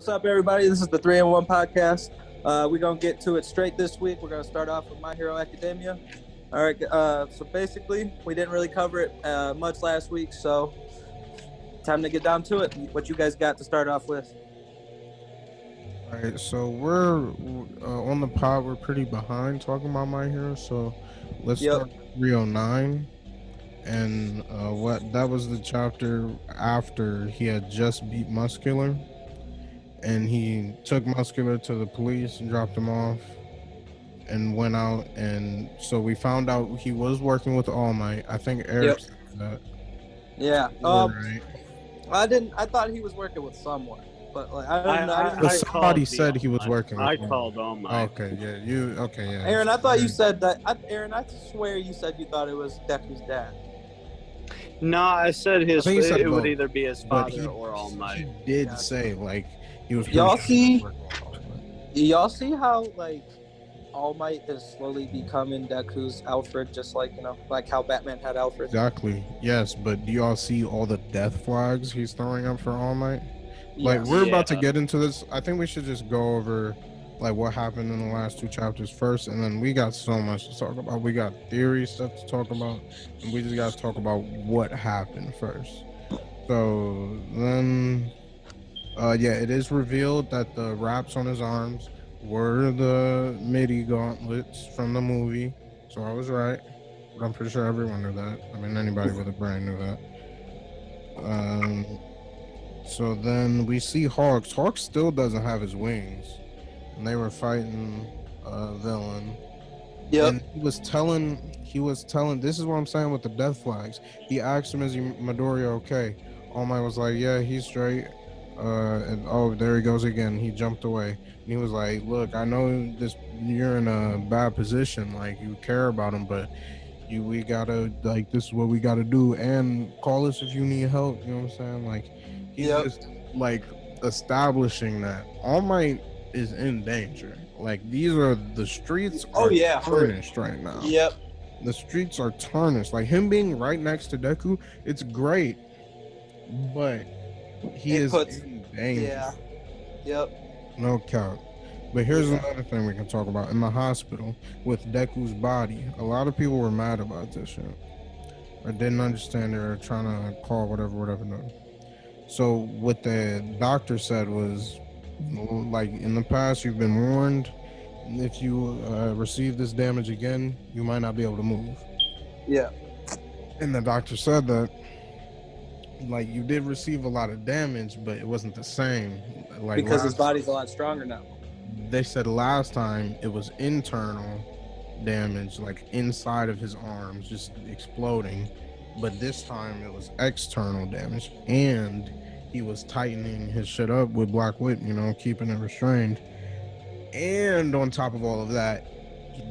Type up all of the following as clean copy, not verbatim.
What's up, everybody? This is the 3-in-1 podcast. We're going to get to it straight this week. We're going to start off with My Hero Academia. All right, so basically, we didn't really cover it much last week, so time to get down to it. What you guys got to start off with? All right, so we're on the pod. We're pretty behind talking about My Hero, so let's start with 309. And what that was the chapter after he had just beat Muscular, and he took Muscular to the police and dropped him off, and went out. And so we found out he was working with All Might. I think Eric said that. Yeah. Right. I thought he was working with someone. But like I didn't. Somebody said he was working. I called All Might. Okay, yeah, you. Okay, yeah. Aaron, I thought you said that. Aaron, I swear you said you thought it was Deku's dad. No, I said it would either be his father or All Might. He did say like he was. Y'all see how like All Might is slowly becoming Deku's Alfred, just like like how Batman had Alfred. Exactly. Yes, but do y'all see all the death flags he's throwing up for All Might? Like, we're about to get into this. I think we should just go over, like, what happened in the last two chapters first, and then we got so much to talk about. We got theory stuff to talk about, and we just got to talk about what happened first. So, then, it is revealed that the wraps on his arms were the MIDI gauntlets from the movie. So, I was right. But I'm pretty sure everyone knew that. I mean, anybody with a brain knew that. So then we see Hawks. Hawks still doesn't have his wings, and they were fighting a villain. Yep. And he was telling. This is what I'm saying with the death flags. He asked him, "Is Midoriya okay?" All Might was like, "Yeah, he's straight." And there he goes again. He jumped away. And he was like, "Look, I know you're in a bad position. Like, you care about him, but we gotta, like, this is what we gotta do. And call us if you need help." You know what I'm saying? Like. He's just like establishing that All Might is in danger. Like, the streets are tarnished right now. Yep. The streets are tarnished. Like, him being right next to Deku, it's great, but he is in danger. Yeah. Yep. No cap. But here's another thing we can talk about. In the hospital with Deku's body, a lot of people were mad about this shit. Or didn't understand. They were trying to call whatever. No. So what the doctor said was, like, in the past you've been warned, if you receive this damage again, you might not be able to move. Yeah. And the doctor said that, like, you did receive a lot of damage, but it wasn't the same. Like, because his body's a lot stronger now. They said last time it was internal damage, like inside of his arms, just exploding. But this time it was external damage, and he was tightening his shit up with Black Whip, keeping it restrained. And on top of all of that,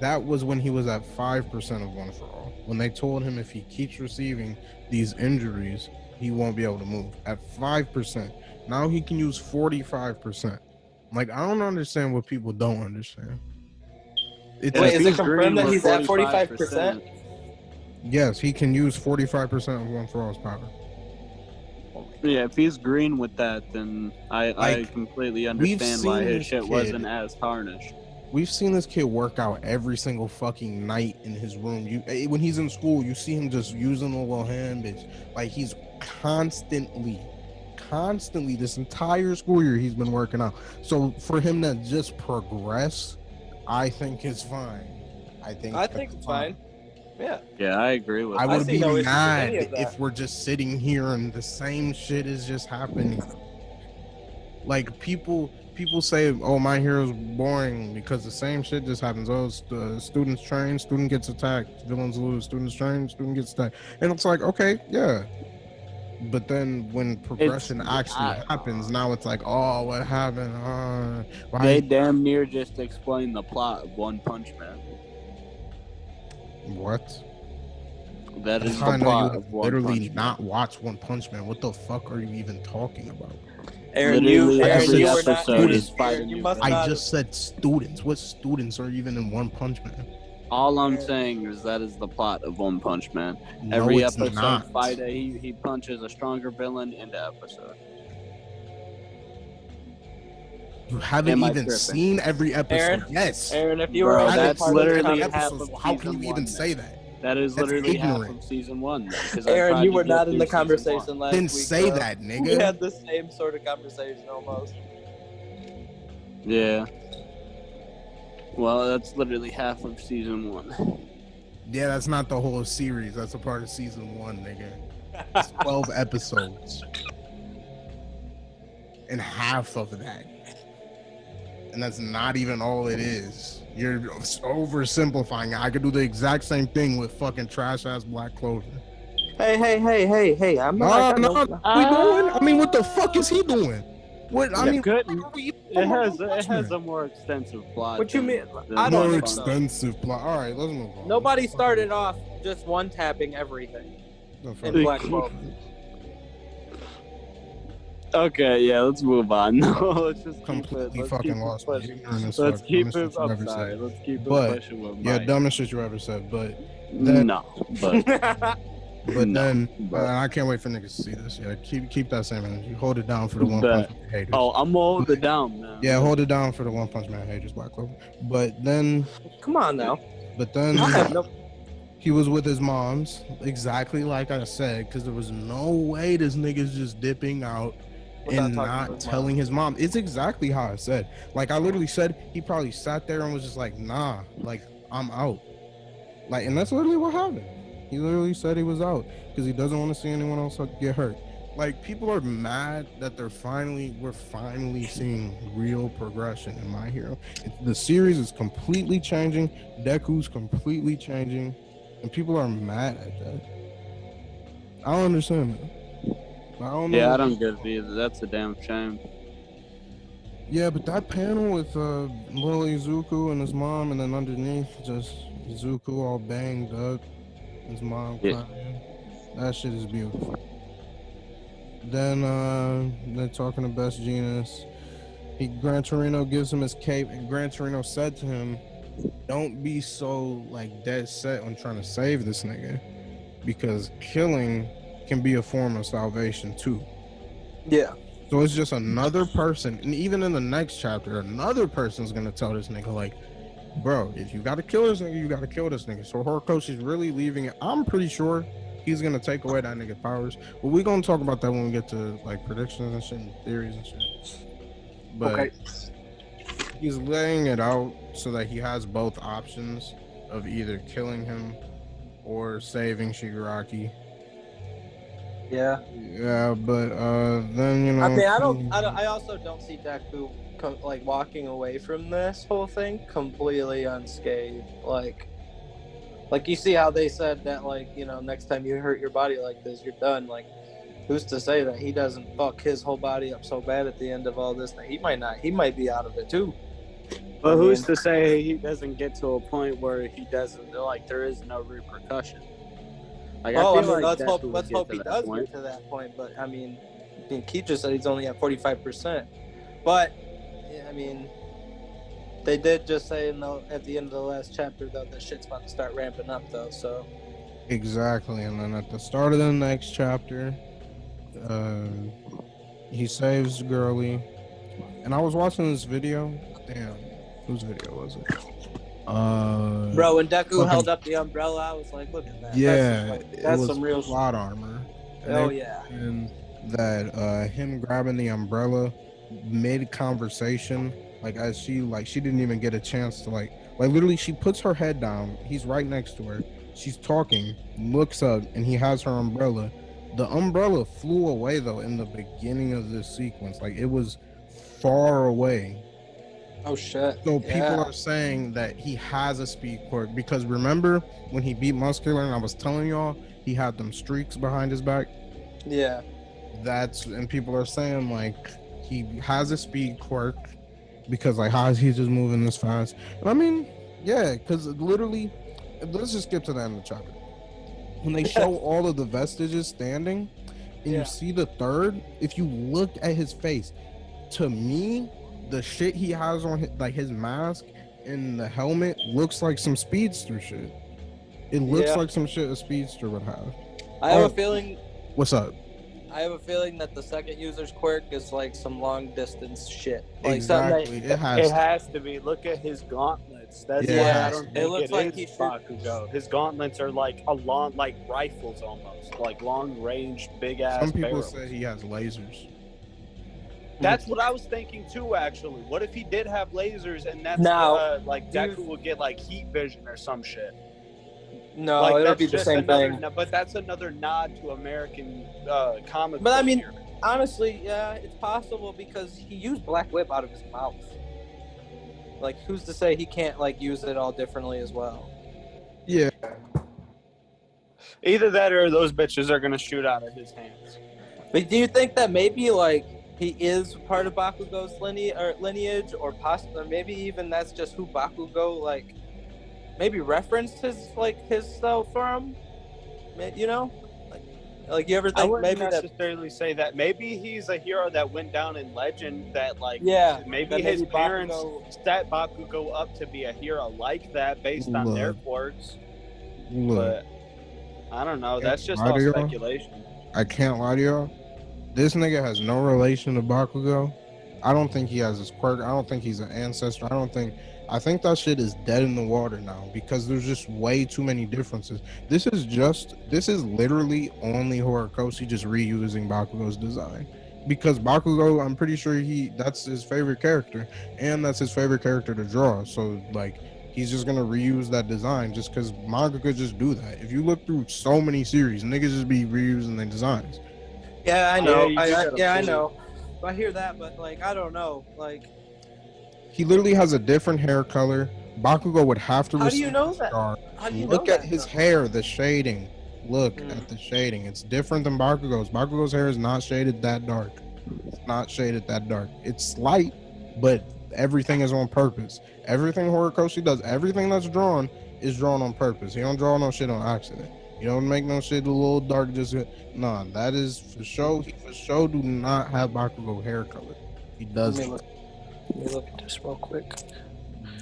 that was when he was at 5% of One For All. When they told him if he keeps receiving these injuries, he won't be able to move. At 5%. Now he can use 45%. Like, I don't understand what people don't understand. Wait, is it confirmed that he's at 45%? Yes, he can use 45% of One For All's power. Yeah, if he's green with that, then I completely understand why his shit wasn't as tarnished. We've seen this kid work out every single fucking night in his room. When he's in school, you see him just using a little hand, bitch. Like, he's constantly, this entire school year, he's been working out. So for him to just progress, I think is fine. I think it's fine. Yeah, I agree with that. I would be mad if we're just sitting here and the same shit is just happening. Like, people say, "Oh, My Hero's boring," because the same shit just happens. Oh, students train, student gets attacked, villains lose, students train, student gets attacked. And it's like, okay, yeah. But then when progression actually happens, now it's like, oh, what happened? They damn near just explained the plot of One Punch Man. What? That is the plot of One literally Punch not watch One Punch Man. What the fuck are you even talking about? Aaron, every episode is fighting. I just said students. What students are even in One Punch Man? All I'm saying is that is the plot of One Punch Man. No, every it's episode not. fighter, he punches a stronger villain in the episode. You haven't even seen every episode. Aaron, if you were only that's part literally of the half of how can you season even one, say that? That is That's literally ignorant. half of season 1. Then, Aaron, you were not in the conversation last week. Didn't say that, nigga. We had the same sort of conversation almost. Yeah. Well, that's literally half of season 1. Yeah, that's not the whole series. That's a part of season 1, nigga. It's 12 episodes. And half of that. And that's not even all it is. You're oversimplifying. I could do the exact same thing with fucking trash ass Black Clover. Hey! I'm not. No, we doing? I mean, what the fuck is he doing? What I mean, it has a more extensive plot. What you mean? I don't know. Extensive plot. All right, let's move on. Nobody started off just one tapping everything in Black Clover. Okay, yeah, let's move on. Let's just completely fucking lost. Let's keep it. I'm sorry. Let's keep it pushing. Yeah, dumbest shit you ever said. But then, then I can't wait for niggas to see this. Yeah, keep that same energy. Hold it down for the One Punch Man haters. Oh, I'm gonna hold it down, man. Yeah, hold it down for the One Punch Man haters, Black Clover. But then, come on now. But then. He was with his moms, exactly like I said, because there was no way this nigga's just dipping out and not telling his mom. It's exactly how I said. Like, I literally said he probably sat there and was just like, nah, like, I'm out. Like, and that's literally what happened. He literally said he was out because he doesn't want to see anyone else get hurt. Like, people are mad that we're finally seeing real progression in My Hero. The series is completely changing. Deku's completely changing. And people are mad at that. I don't understand that. I don't know. Yeah, I don't get it either. That's a damn shame. Yeah, but that panel with little Izuku and his mom, and then underneath just Izuku all banged up, his mom crying. That shit is beautiful. Then they're talking to Best Genius. Gran Torino gives him his cape, and Gran Torino said to him, don't be so like dead set on trying to save this nigga, because killing can be a form of salvation too. Yeah. So it's just another person, and even in the next chapter, another person's gonna tell this nigga like, bro, if you gotta kill this nigga, you gotta kill this nigga. So Horikoshi is really leaving it. I'm pretty sure he's gonna take away that nigga powers, but we're gonna talk about that when we get to like predictions and shit and theories and shit. But he's laying it out so that he has both options of either killing him or saving Shigaraki. Yeah. Yeah, but then, you know, I mean, I also don't see Deku like walking away from this whole thing completely unscathed. Like you see how they said that, like, you know, next time you hurt your body like this, you're done. Like, who's to say that he doesn't fuck his whole body up so bad at the end of all this that he might be out of it too. But who's to say he doesn't get to a point where he doesn't, like, there is no repercussion? Like, let's hope he does get to that point. But I mean, Keith just said he's only at 45%. But I mean, they did just say at the end of the last chapter though that shit's about to start ramping up though. So exactly, and then at the start of the next chapter, he saves Girly, and I was watching this video. Damn, whose video was it? Bro, when Deku held up the umbrella, I was like, look at that. Yeah, that's some real plot armor. And that him grabbing the umbrella mid conversation, like as she didn't even get a chance to like literally she puts her head down. He's right next to her. She's talking, looks up, and he has her umbrella. The umbrella flew away though in the beginning of this sequence. Like, it was far away. Oh shit. So people are saying that he has a speed quirk, because remember when he beat Muscular and I was telling y'all he had them streaks behind his back? Yeah. And people are saying like he has a speed quirk because like how is he just moving this fast? And I mean, yeah, because literally, let's just skip to the end of the chapter. When they show all of the vestiges standing and you see the third, if you look at his face, to me, the shit he has on his mask and the helmet looks like some speedster shit. It looks like some shit a speedster would have. I have a feeling. What's up? I have a feeling that the second user's quirk is like some long distance shit. Like Exactly. something It has to be. Look at his gauntlets. That's Yeah, why I don't it think looks it like is he should. Bakugo. His gauntlets are like a long, like rifles almost, like long range, big ass. Some people barrels. say he has lasers. That's what I was thinking too. Actually, what if he did have lasers and that's Now, like Deku would get like heat vision or some shit? No, like, it'll that's be the just same another, thing. But that's another nod to American comic. But I book mean, here. honestly, yeah, it's possible because he used Black Whip out of his mouth. Like, who's to say he can't like use it all differently as well? Yeah. Either that or those bitches are gonna shoot out of his hands. But do you think that maybe like he is part of Bakugo's lineage, or possibly maybe even that's just who Bakugo like maybe referenced his stuff from? You know, like you ever think I wouldn't maybe necessarily say that. Maybe he's a hero that went down in legend. That like maybe that his parents Bakugo... set Bakugo up to be a hero like that based on their quirks. But I don't know. That's just all speculation. I can't lie to y'all. This nigga has no relation to Bakugo. I don't think he has his quirk. I don't think he's an ancestor. I think that shit is dead in the water now because there's just way too many differences. This is literally only Horikoshi just reusing Bakugo's design. Because Bakugo, I'm pretty sure that's his favorite character, and that's his favorite character to draw. So like he's just gonna reuse that design just because manga could just do that. If you look through so many series, niggas just be reusing their designs. Yeah, I know. I know. I hear that, but like I don't know. Like he literally has a different hair color. Bakugo would have to. How do you know that? How do you look at his hair, the shading. Look at the shading. It's different than Bakugo's. Bakugo's hair is not shaded that dark. It's not shaded that dark. It's light, but everything is on purpose. Everything Horikoshi does, everything that's drawn is drawn on purpose. He don't draw no shit on accident. You don't make no shit a little dark just nah, that is for sure. He for sure do not have Bakugo hair color. He doesn't. Let me look at this real quick.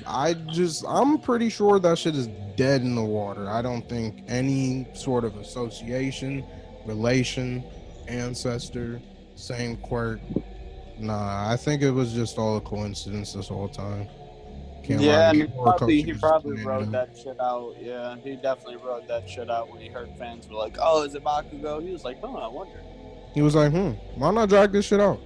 I'm pretty sure that shit is dead in the water. I don't think any sort of association, relation, ancestor, same quirk. Nah, I think it was just all a coincidence this whole time. And he probably wrote that shit out. Yeah, he definitely wrote that shit out when he heard fans were like, "Oh, is it Bakugo?" He was like, "Oh, I wonder." He was like, why not drag this shit out?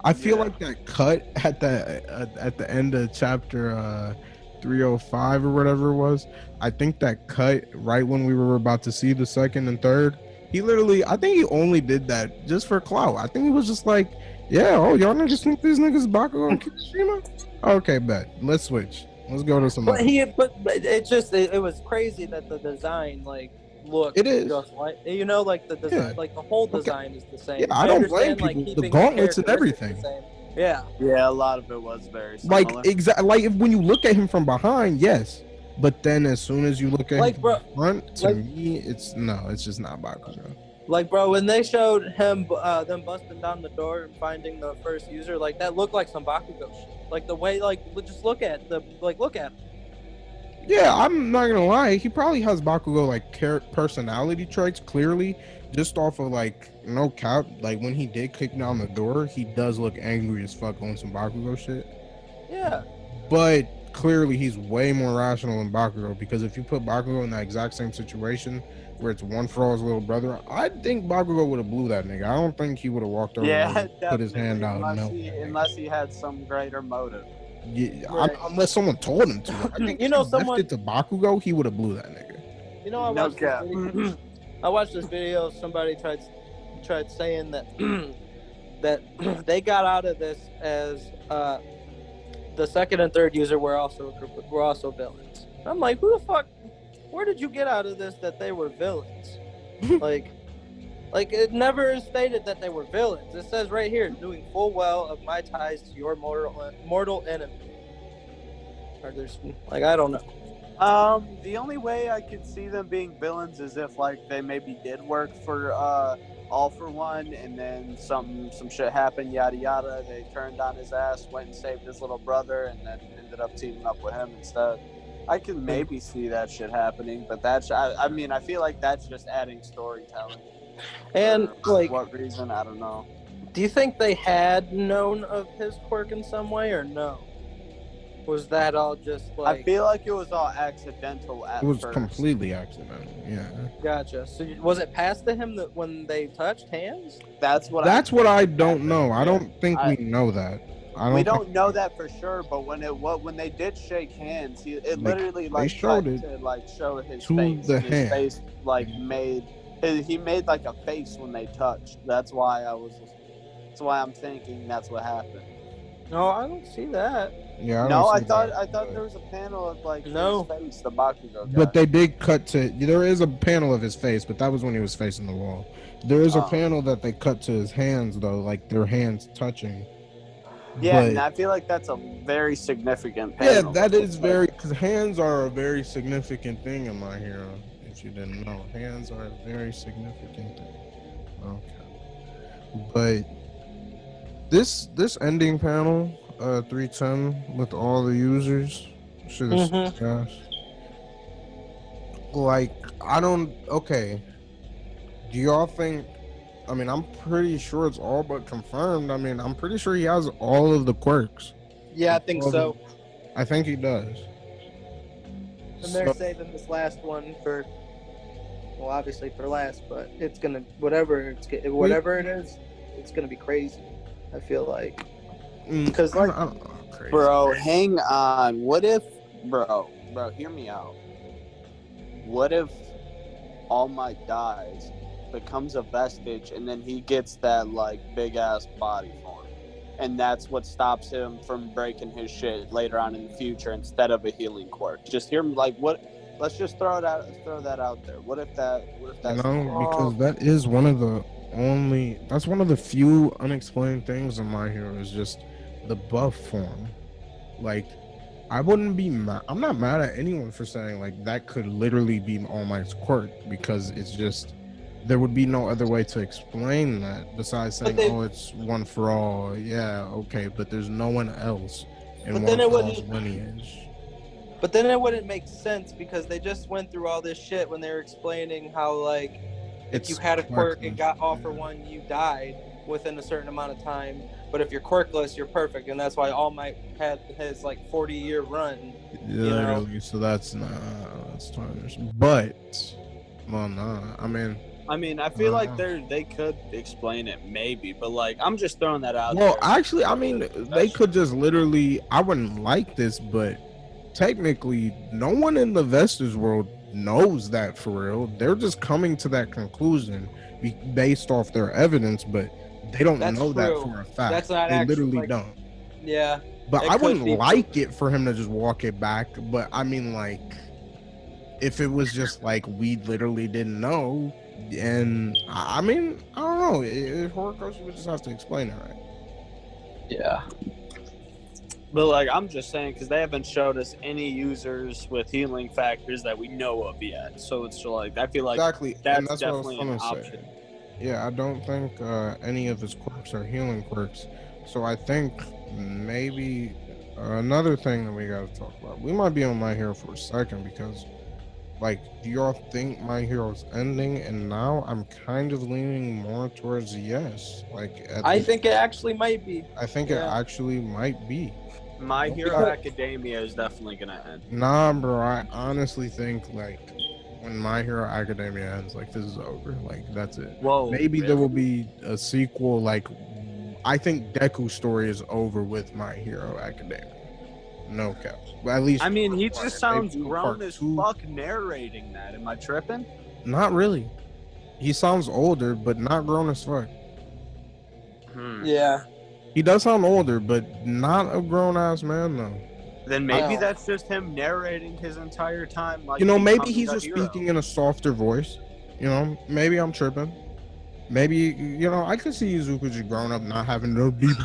I feel like that cut at the end of chapter 305 or whatever it was. I think that cut right when we were about to see the second and third. I think he only did that just for clout. I think he was just like, yeah, y'all niggas think these niggas Bakugo and Kirishima? Okay, bet. Let's switch. Let's go to some. But it was crazy that the design looked just like like the design, like the whole design is the same. Yeah, I don't blame people. The gauntlets and everything. Yeah, a lot of it was very similar. When you look at him from behind, yes, but then as soon as you look at him from front, to me, it's just not Bakugo. Like, bro, when they showed him them busting down the door and finding the first user, like that looked like some Bakugo shit. Like the way, just look at look at him. Yeah, I'm not gonna lie. He probably has Bakugo personality traits clearly, just off of no cap. Like when he did kick down the door, he does look angry as fuck on some Bakugo shit. Yeah. But clearly he's way more rational than Bakugo, because if you put Bakugo in that exact same situation where it's one for all his little brother, I think Bakugo would have blew that nigga. I don't think he would have walked over and put his hand out. Unless he had some greater motive. Yeah, right. Unless someone told him to. I think left it to Bakugo, he would have blew that nigga. I watched this video. Somebody tried saying that that they got out of this as the second and third user were also villains. I'm like, who the fuck? Where did you get out of this that they were villains? like it never stated that they were villains. It says right here, doing full well of my ties to your mortal enemy. Or there's I don't know. The only way I could see them being villains is if they maybe did work for All for One, and then some shit happened, yada yada. They turned on his ass, went and saved his little brother, and then ended up teaming up with him instead. I can maybe see that shit happening, but I feel like that's just adding storytelling. And For like, what reason? I don't know. do you think they had known of his quirk in some way or no? Was that all just like? I feel like it was all accidental at first. It was completely accidental. Yeah. Gotcha. So was it passed to him that when they touched hands? That's what I don't know. I don't think we know that. We don't know that for sure, but when they did shake hands, it literally they showed it to show his to face. the And his hand. face he made like a face when they touched. That's why I'm thinking that's what happened. No, I don't see that. Yeah. I thought there was a panel of like his face, the Bakugo guy. But they did cut to. There is a panel of his face, but that was when he was facing the wall. There is a panel that they cut to his hands though, like their hands touching. Yeah, and I feel like that's a very significant panel. Yeah, that is very, because hands are a very significant thing in My Hero. If you didn't know, hands are a very significant thing. Okay, but this ending panel, 310 with all the users, should have gosh. Like, I don't. Okay, do y'all think? I mean, I'm pretty sure it's all but confirmed. I mean, I'm pretty sure he has all of the quirks. Yeah, I think so. I think he does. And they're saving this last one for, well, obviously for last, but it's gonna whatever it is, it's gonna be crazy. I feel like because like, bro, hang on. What if, bro, hear me out. What if All Might dies? Becomes a vestige, and then he gets that like big ass body form, and that's what stops him from breaking his shit later on in the future instead of a healing quirk. Just hear me, like, what? Let's just throw that out there. What if that's because that is one of the few unexplained things in My Hero is just the buff form. Like, I wouldn't be mad. I'm not mad at anyone for saying like that could literally be All Might's quirk, because it's just. There would be no other way to explain that besides saying, it's one for all. Yeah, okay, but there's no one else in one for all's lineage. But then it wouldn't make sense, because they just went through all this shit when they were explaining how, like, if you had a quirk and got all for one, you died within a certain amount of time. But if you're quirkless, you're perfect, and that's why All Might had his like 40-year run. Literally, so that's tiresome. But, well, nah. I mean, I feel like they could explain it maybe, but like I'm just throwing that out. Well, actually, I mean, they could just literally. I wouldn't like this, but technically, no one in the Vestige world knows that for real. They're just coming to that conclusion based off their evidence, but they don't know that for a fact. That's not they literally don't. Yeah, but I wouldn't like it for him to just walk it back. But I mean, like, if it was just like we literally didn't know. And I mean, I don't know. If Horikoshi would just have to explain it, right? Yeah. But like, I'm just saying, because they haven't showed us any users with healing factors that we know of yet. So it's like, I feel like that's definitely an option. Yeah, I don't think any of his quirks are healing quirks. So I think maybe another thing that we got to talk about. We might be on My Hero for a second, because. Like, do y'all think My Hero's ending? And now I'm kind of leaning more towards yes. Like, I think it actually might be. I think it actually might be. My Hero Academia is definitely gonna end. Nah, bro. I honestly think like when My Hero Academia ends, like this is over. Like that's it. Whoa. Maybe there will be a sequel. Like, I think Deku's story is over with My Hero Academia. No cap. Well, at least I mean, he just sounds grown as fuck narrating that. Am I tripping? Not really. He sounds older, but not grown as fuck. Yeah. He does sound older, but not a grown ass man though. Then maybe that's just him narrating his entire time. Like, maybe he's just speaking in a softer voice. Maybe I'm tripping. Maybe, I could see Izuku grown up, not having no deep,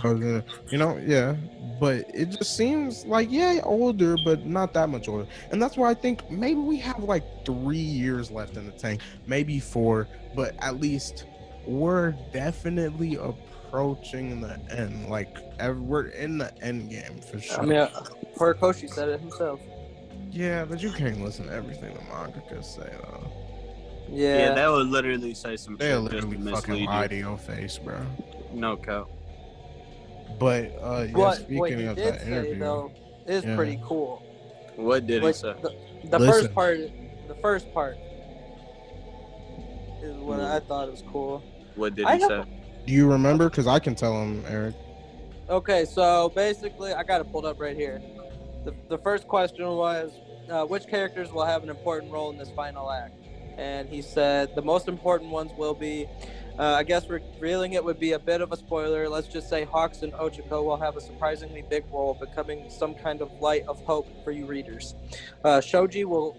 yeah. But it just seems like, older, but not that much older. And that's why I think maybe we have like 3 years left in the tank, maybe 4, but at least we're definitely approaching the end. Like, we're in the end game for sure. I mean, Horikoshi said it himself. Yeah, but you can't listen to everything the manga could say, though. Yeah, they would literally say some They'll shit just to literally fucking mislead lie you. to your face, bro. No cap. But what speaking he of did that say interview, though is pretty cool. What did he say? The first part is what I thought was cool. What did he say? Do you remember? Because I can tell him, Eric. Okay, so basically, I got it pulled up right here. The first question was, which characters will have an important role in this final act? And he said the most important ones will be, I guess revealing it would be a bit of a spoiler. Let's just say Hawks and Ochako will have a surprisingly big role, becoming some kind of light of hope for you readers. Shoji will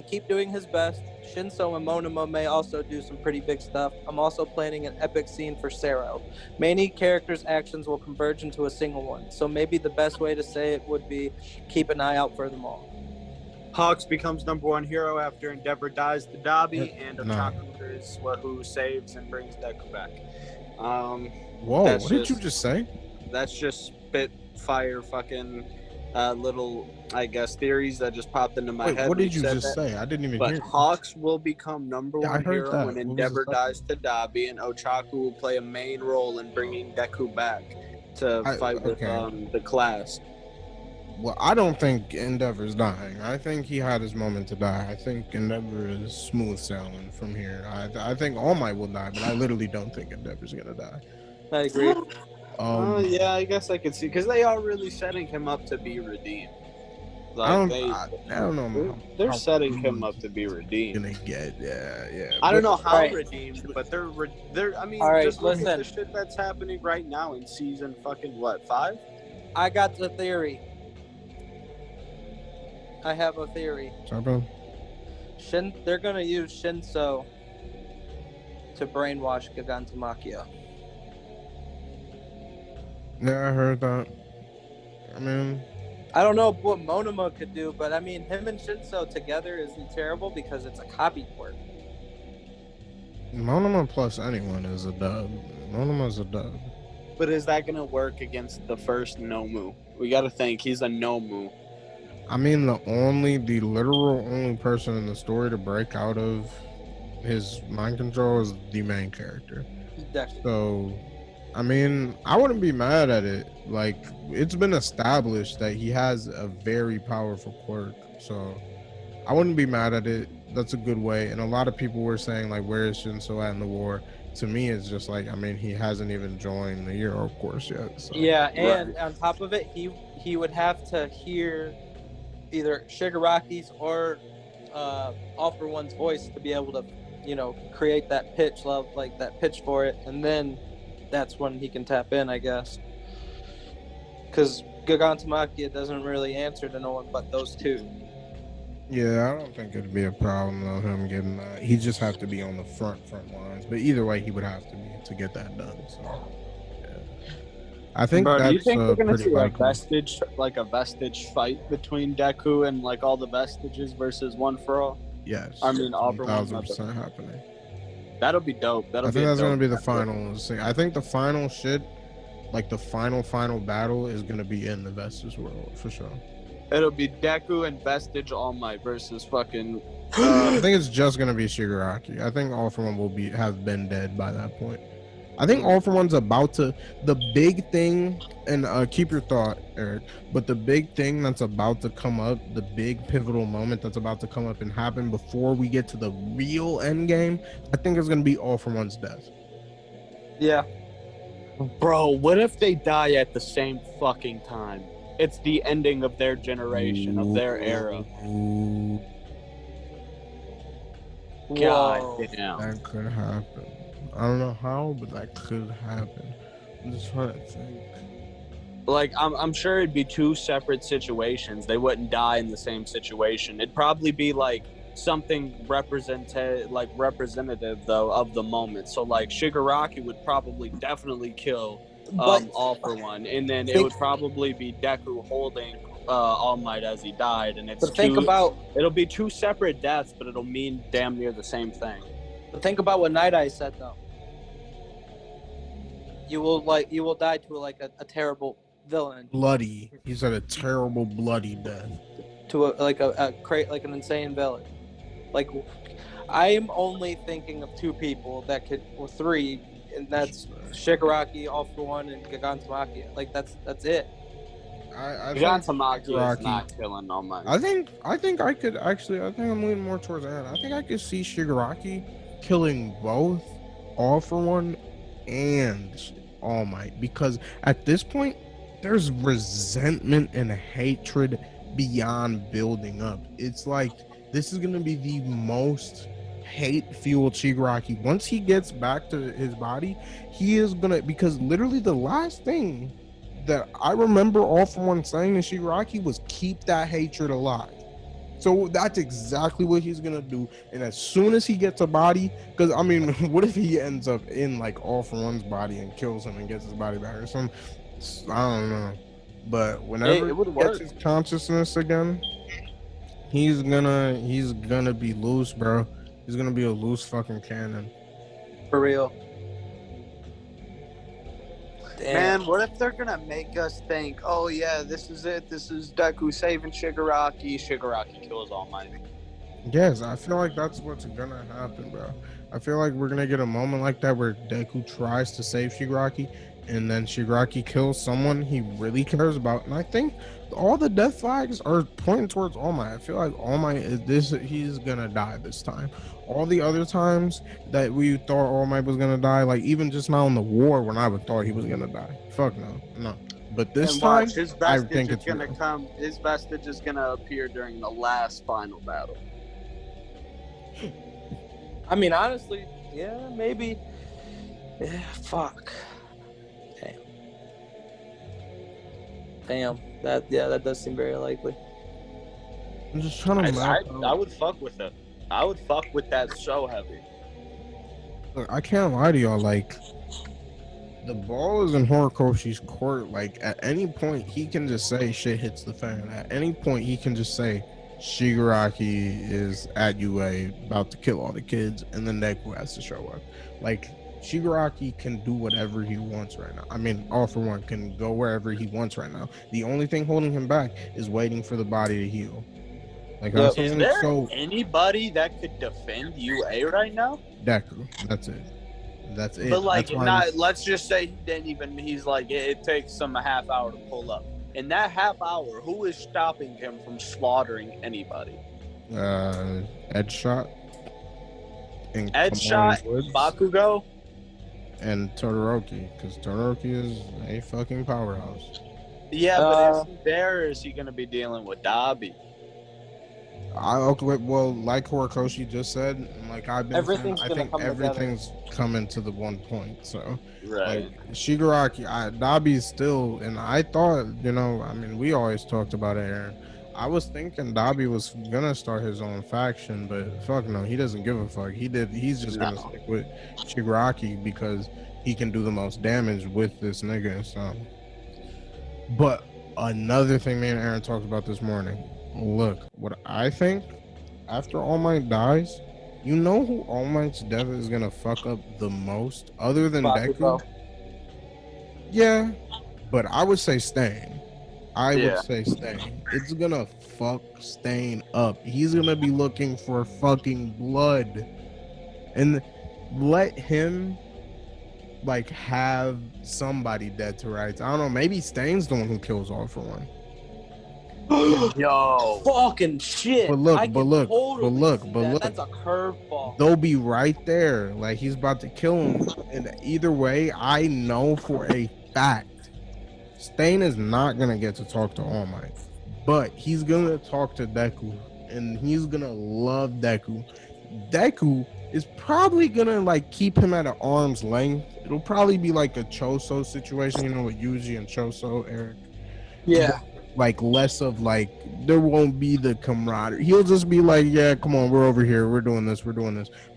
keep doing his best. Shinso and Monoma may also do some pretty big stuff. I'm also planning an epic scene for Sero. Many characters' actions will converge into a single one, so maybe the best way to say it would be keep an eye out for them all. Hawks becomes #1 hero after Endeavor dies to Dabi, and Otaku is who saves and brings Deku back. Whoa, what did you just say? That's just spitfire fucking little, I guess, theories that just popped into my head. What did you just say? I didn't even hear. But Hawks will become #1 hero that. when Endeavor dies to Dabi, and Ochaku will play a main role in bringing Deku back to fight with the class. Well, I don't think Endeavor's dying. I think he had his moment to die. I think Endeavor is smooth sailing from here. I think All Might will die, but I literally don't think Endeavor's gonna die. I agree. Yeah, I guess I could see, because they are really setting him up to be redeemed. Like, I don't know. They're setting him up to be redeemed. Gonna get, yeah. I don't know how redeemed, but they're. I mean, just look listen. at the shit that's happening right now in season fucking 5? I got the theory. I have a theory. They're gonna use Shinso to brainwash Gigantomachia. Yeah, I heard that. I mean, I don't know what Monoma could do, but I mean, him and Shinso together isn't terrible because it's a copy port. Monoma plus anyone is a dub. Monoma's a dub. But is that gonna work against the first Nomu? We gotta think he's a Nomu. I mean, the literal only person in the story to break out of his mind control is the main character. Definitely. So, I mean, I wouldn't be mad at it. Like, it's been established that he has a very powerful quirk. So, I wouldn't be mad at it. That's a good way. And a lot of people were saying, like, where is Shinso at in the war? To me, it's just like, I mean, he hasn't even joined the Hero Course yet. So. Yeah, and on top of it, he would have to hear either Shigaraki's or All For One's voice to be able to, create that pitch for it, and then that's when he can tap in, I guess. Because Gigantomachia doesn't really answer to no one but those two. Yeah, I don't think it'd be a problem though, him getting that. He just have to be on the front lines. But either way, he would have to be to get that done. So, yeah. I think. Bro, that's, do you think we're gonna see a vestige fight between Deku and like all the vestiges versus One for All? Yes. I mean, All For One. 1,000% happening. That'll be dope. I think that's gonna be the final. I think the final shit, like the final battle, is gonna be in the Vestige world for sure. It'll be Deku and Vestige All Might versus fucking. I think it's just gonna be Shigaraki. I think All For One will have been dead by that point. I think All For One's about to. The big thing, and keep your thought, Eric. But the big thing that's about to come up, the big pivotal moment that's about to come up and happen before we get to the real end game, I think it's gonna be All For One's death. Yeah. Bro, what if they die at the same fucking time? It's the ending of their generation, of their era. God damn. That could happen. I don't know how, but that could happen. I'm just trying to think. Like, I'm sure it'd be two separate situations. They wouldn't die in the same situation. It'd probably be like something representative though of the moment. So like Shigaraki would probably definitely kill All For One, and then it would probably be Deku holding All Might as he died, and it'll be two separate deaths, but it'll mean damn near the same thing. But think about what Night Eye said though. You will die to a terrible villain. Bloody. He said a terrible bloody death. To an insane villain. Like, I am only thinking of two people that could, or three, and that's Shigaraki, All for One, and Gigantomachia. Like that's it. I think Gigantomachia is Shigaraki. not killing All Might. I think I could actually. I think I'm leaning more towards Aaron. I think I could see Shigaraki killing both All for One and All Might, because at this point there's resentment and hatred beyond building up. It's like this is gonna be the most hate-fueled Shigaraki. Once he gets back to his body, he is gonna, because literally the last thing that I remember All for One saying to Shigaraki was keep that hatred alive. So that's exactly what he's gonna do. And as soon as he gets a body, because I mean, what if he ends up in like All for One's body and kills him and gets his body back or something? I don't know. But whenever he gets his consciousness again, he's gonna be loose, bro. He's gonna be a loose fucking cannon. For real. Damn. Man, what if they're gonna make us think, oh yeah, this is it, this is Deku saving Shigaraki, Shigaraki kills All Might. Yes, I feel like that's what's gonna happen, bro. I feel like we're gonna get a moment like that where Deku tries to save Shigaraki, and then Shigaraki kills someone he really cares about. And I think all the death flags are pointing towards All Might. I feel like All Might is this. He's gonna die this time. All the other times that we thought All Might was gonna die, like even just now in the war when I would thought he was gonna die. Fuck no. But this time, I think it's gonna come. His vestige is gonna appear during the last final battle. I mean, honestly, yeah, maybe. Yeah, fuck. Damn. That does seem very likely. I'm just trying to. I would fuck with it. I would fuck with that so heavy. Look, I can't lie to y'all. Like, the ball is in Horikoshi's court. Like, at any point, he can just say shit hits the fan. At any point, he can just say Shigaraki is at UA about to kill all the kids, and then Deku has to show up. Like, Shigaraki can do whatever he wants right now. I mean, All for One can go wherever he wants right now. The only thing holding him back is waiting for the body to heal. Like, is there anybody that could defend UA right now? Deku. That's it. But like, let's just say he didn't even. He's like, it takes him a half hour to pull up. In that half hour, who is stopping him from slaughtering anybody? Edgeshot. Bakugo, and Todoroki, because Todoroki is a fucking powerhouse. Yeah, but is he there, or is he gonna be dealing with Dabi? Well, like Horikoshi just said, like I've been saying, I think everything's coming to the one point. So, right, like Shigaraki, Dabi's still, and I thought, I mean, we always talked about it, Aaron. I was thinking Dabi was gonna start his own faction, but fuck no, he doesn't give a fuck. He's just gonna stick with Shigaraki because he can do the most damage with this nigga. So, but another thing me and Aaron talked about this morning. Look, what I think after All Might dies, you know who All Might's death is gonna fuck up the most, other than Deku? Yeah, but I would say Stain. It's gonna fuck Stain up. He's gonna be looking for fucking blood, and let him like have somebody dead to rights. I don't know. Maybe Stain's the one who kills All for One. Yo, fucking shit. But look. That's a curveball. They'll be right there. Like, he's about to kill him. And either way, I know for a fact Stain is not gonna get to talk to All Might, but he's gonna talk to Deku, and he's gonna love Deku. Deku is probably gonna like keep him at an arm's length. It'll probably be like a Choso situation, with Yuji and Choso, Eric. Yeah. Like less of like, there won't be the camaraderie. He'll just be like, yeah, come on, we're over here, we're doing this.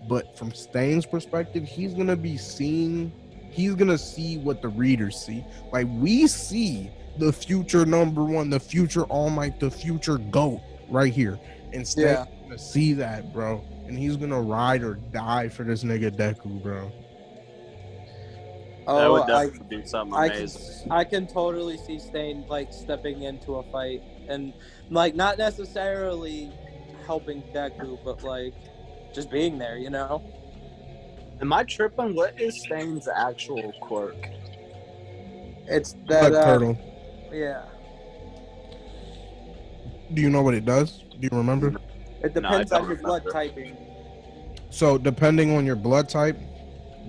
But from Stain's perspective, he's gonna see what the readers see. Like, we see the future number one, the future All Might, the future GOAT right here. And Stain's gonna see that, bro. And he's gonna ride or die for this nigga Deku, bro. That would definitely be something amazing. I can totally see Stain like stepping into a fight and like not necessarily helping Deku, but like just being there, you know? Am I tripping? What is Stain's actual quirk? It's that Blood turtle. yeah. Do you know what it does? Do you remember? It depends on your blood typing. So depending on your blood type,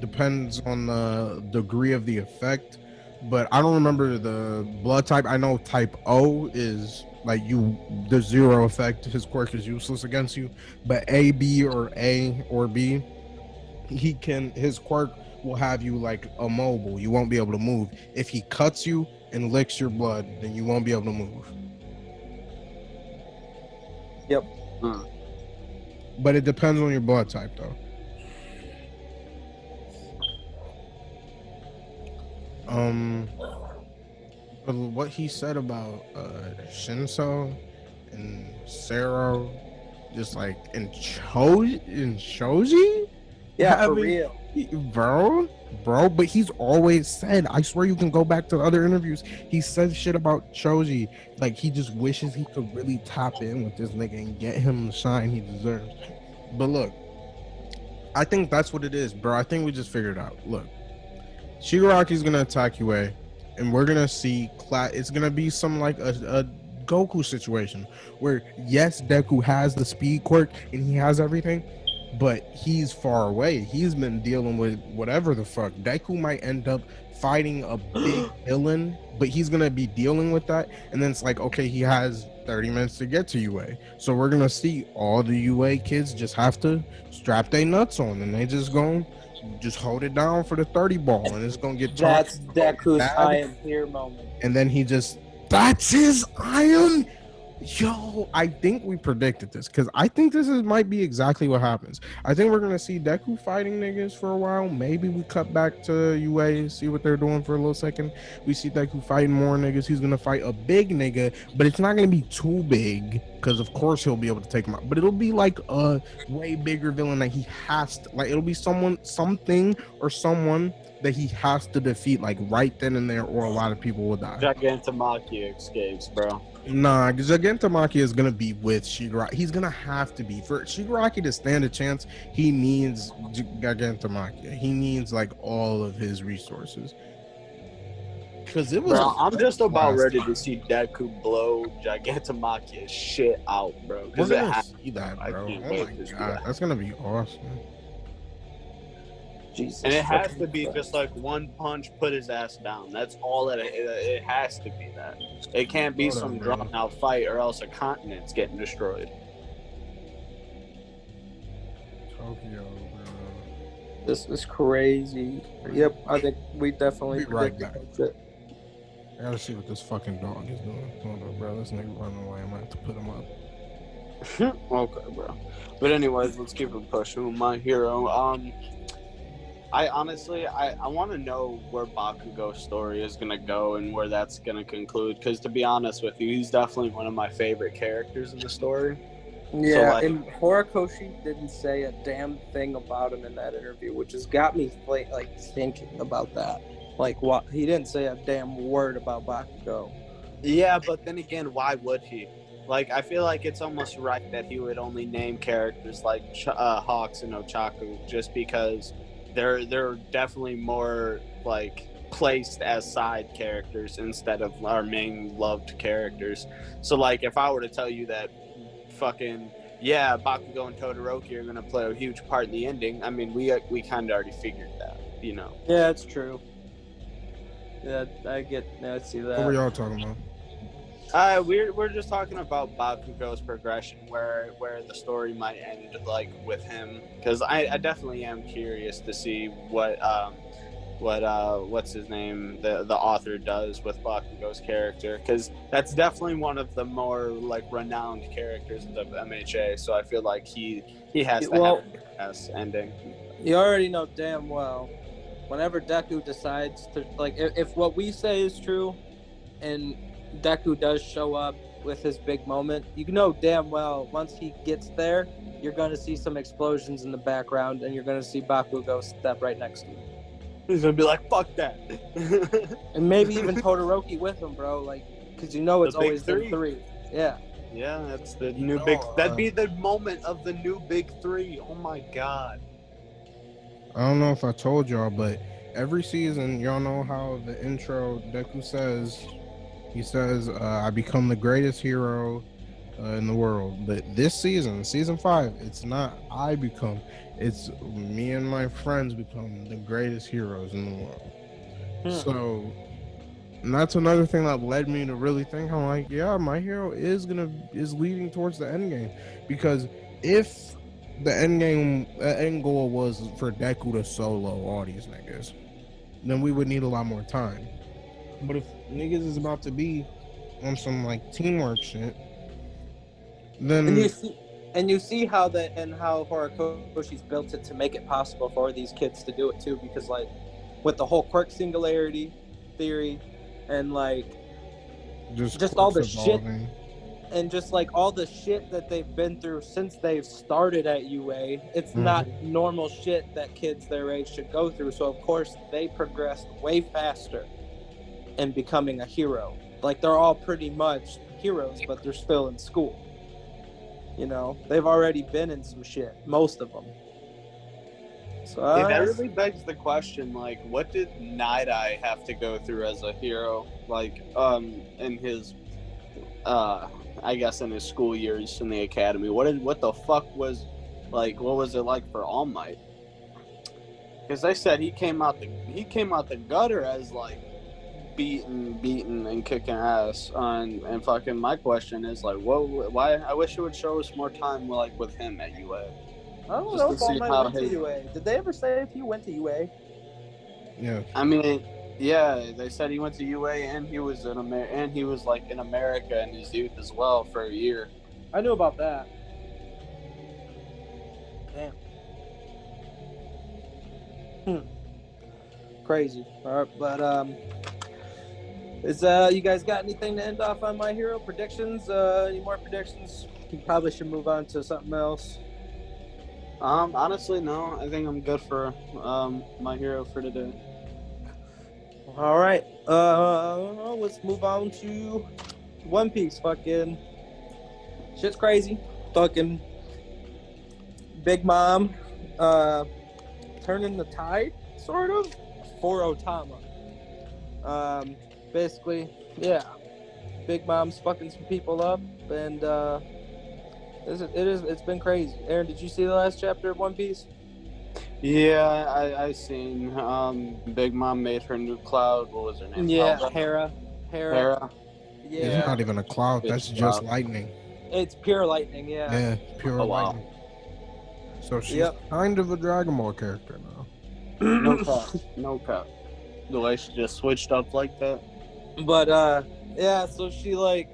depends on the degree of the effect. But I don't remember the blood type. I know type O is like there's zero effect. His quirk is useless against you. But A, B, or A or B, his quirk will have you like immobile. You won't be able to move. If he cuts you and licks your blood, then you won't be able to move. Yep. But it depends on your blood type, though. But what he said about Shinso and Sero, just like in Shoji, yeah, for real, bro. But he's always said, I swear you can go back to other interviews. He said shit about Shoji, like he just wishes he could really tap in with this nigga and get him the shine he deserves. But look, I think that's what it is, bro. I think we just figured it out. Look, Shigaraki's gonna attack UA, and we're gonna see it's gonna be some like a Goku situation where yes, Deku has the speed quirk and he has everything, but he's far away. He's been dealing with whatever the fuck. Deku might end up fighting a big villain, but he's gonna be dealing with that, and then it's like, okay, he has 30 minutes to get to UA, so we're gonna see all the UA kids just have to strap their nuts on, and they just gonna just hold it down for the 30 ball, and it's gonna get that's Deku's I am here moment, and then that's his iron. Yo, I think we predicted this because I think might be exactly what happens. I think we're gonna see Deku fighting niggas for a while. Maybe we cut back to UA and see what they're doing for a little second. We see Deku fighting more niggas. He's gonna fight a big nigga, but it's not gonna be too big because of course he'll be able to take him out. But it'll be like a way bigger villain that he has to, like, it'll be something that he has to defeat like right then and there, or a lot of people will die. Gigantomachia escapes, bro. Nah, Gigantomachia is gonna be with Shigaraki. He's gonna have to be. For Shigaraki to stand a chance, he needs Gigantomachia. He needs like all of his resources. Because it was. Bro, I'm just about ready to see Deku blow Gigantomachia's shit out, bro. We're gonna see that, bro. Oh my god, that's gonna be awesome. Jesus, and it has to be just like one punch, put his ass down. That's all it has to be that. It can't be some drawn out fight, or else a continent's getting destroyed. Tokyo, bro. This is crazy. Yep, I think we definitely right back. I gotta see what this fucking dog is doing. Hold on, bro. This nigga running away. I'm gonna have to put him up. Okay, bro. But anyways, let's keep it pushing. My hero. I honestly, I want to know where Bakugo's story is going to go and where that's going to conclude. Because to be honest with you, he's definitely one of my favorite characters in the story. Yeah, so, like, and Horikoshi didn't say a damn thing about him in that interview, which has got me like thinking about that. Like, what, he didn't say a damn word about Bakugo. Yeah, but then again, why would he? Like, I feel like it's almost right that he would only name characters like Hawks and Ochaku, just because they're definitely more like placed as side characters instead of our main loved characters. So like, if I were to tell you that fucking Bakugo and Todoroki are gonna play a huge part in the ending, I mean, we kind of already figured that, you know. Yeah, it's true. Yeah, I see that. What were y'all talking about? We're just talking about Bakugo's progression, where the story might end, like, with him, because I definitely am curious to see what what's his name, the author does with Bakugo's character, because that's definitely one of the more like renowned characters of MHA. So I feel like he has to have a best ending. You already know damn well, whenever Deku decides to, like, if what we say is true, and Deku does show up with his big moment, you know damn well once he gets there, you're going to see some explosions in the background, and you're going to see Bakugo step right next to you. He's going to be like, fuck that. And maybe even Todoroki with him, bro, like, because you know it's always them three. Yeah. Yeah, that's the new big. That'd be the moment of the new big three. Oh my god. I don't know if I told y'all, but every season, y'all know how the intro Deku says. He says, "I become the greatest hero in the world." But this season, season 5, it's not I become. It's me and my friends become the greatest heroes in the world. So, and that's another thing that led me to really think. I'm like, yeah, my hero is leading towards the end game, because if the end goal was for Deku to solo all these niggas, then we would need a lot more time. But if niggas is about to be on some like teamwork shit, then you see how how Horikoshi's built it to make it possible for these kids to do it too, because like with the whole quirk singularity theory and like just all the evolving. Shit and just like all the shit that they've been through since they've started at UA, it's not normal shit that kids their age should go through. So of course they progressed way faster in becoming a hero. Like they're all pretty much heroes, but they're still in school. You know, they've already been in some shit, most of them. So that really begs the question, like, what did Night Eye have to go through as a hero? Like, in his I guess in his school years in the academy. What the fuck was like? What was it like for All Might? Because they said he came out the gutter as like beating and kicking ass. And fucking my question is like, why? I wish it would show us more time like with him at UA. I don't know if All Might went to UA. Did they ever say if he went to UA? Yeah. I mean. Yeah, they said he went to UA and he was like in America in his youth as well for a year. I knew about that. Damn. Crazy. All right, but is you guys got anything to end off on My Hero predictions? Any more predictions? You probably should move on to something else. Honestly, no. I think I'm good for My Hero for today. All right. Let's move on to One Piece. Fucking shit's crazy. Fucking Big Mom turning the tide, sort of, for Otama. Basically, yeah. Big Mom's fucking some people up, and it's been crazy. Aaron, did you see the last chapter of One Piece? Yeah, I seen. Big Mom made her new cloud. What was her name? Yeah, Hera. Yeah. It's not even a cloud. That's just lightning. It's pure lightning. Yeah. Yeah, pure lightning. So she's kind of a Dragon Ball character now. No cap. The way she just switched up like that. But yeah. So she like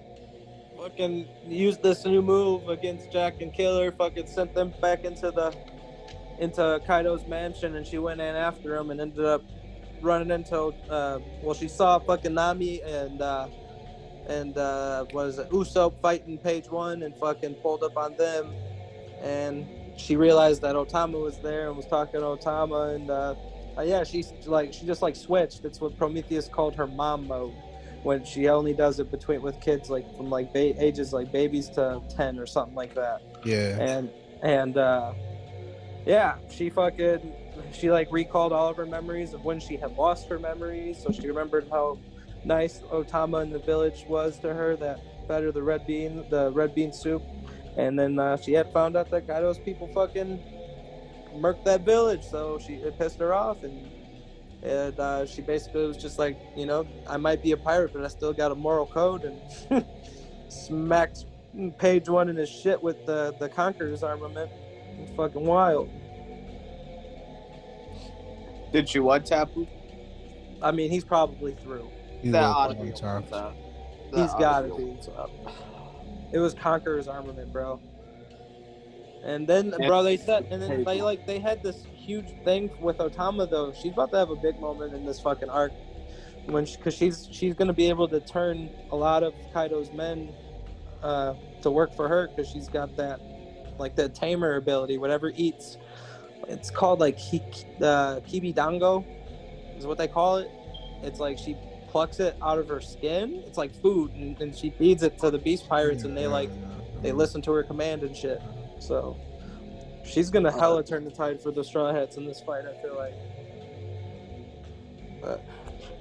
fucking used this new move against Jack and Killer. Fucking sent them back into Kaido's mansion, and she went in after him and ended up running into she saw fucking Nami and what is it, Usopp fighting Page One, and fucking pulled up on them, and she realized that Otama was there and was talking to Otama, and she just like switched. It's what Prometheus called her mom mode, when she only does it with kids like from like ages like babies to 10 or something like that. Yeah. And she like recalled all of her memories of when she had lost her memories. So she remembered how nice Otama in the village was to her, that fed her the red bean soup. And then she had found out that Kaido's people fucking murked that village. So it pissed her off, and she basically was just like, you know, I might be a pirate, but I still got a moral code, and smacked Page One in his shit with the Conqueror's armament. It's fucking wild. Did you tap him? I mean, he's probably through. That ought to be top. He's got to be. It was Conqueror's armament, bro. And then, they had this huge thing with Otama, though. She's about to have a big moment in this fucking arc, because she's gonna be able to turn a lot of Kaido's men to work for her, because she's got that, like, the tamer ability. Whatever eats, it's called like Kibidango, is what they call it. It's like she plucks it out of her skin. It's like food, and she feeds it to the beast pirates, and they listen to her command and shit. So she's gonna hella turn the tide for the Straw Hats in this fight, I feel like. But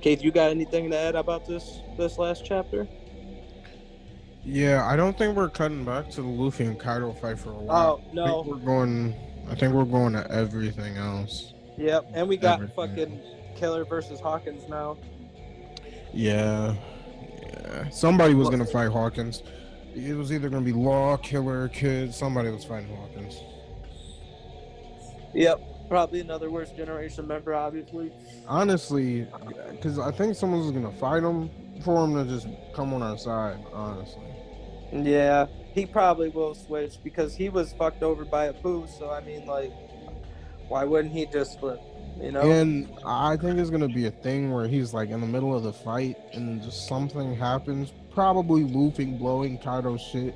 Keith, you got anything to add about this last chapter? Yeah, I don't think we're cutting back to the Luffy and Kaido fight for a while. Oh no, I think we're going to everything else. Yep, and we got fucking Killer versus Hawkins now. Yeah. Somebody was gonna fight Hawkins. It was either gonna be Law, Killer, Kid. Somebody was fighting Hawkins. Yep, probably another Worst Generation member, obviously. Honestly, because I think someone was gonna fight him for him to just come on our side. Honestly. Yeah, he probably will switch because he was fucked over by a poo. So I mean, like, why wouldn't he just flip? You know? And I think it's gonna be a thing where he's like in the middle of the fight and just something happens. Probably Luffy blowing Kaido's shit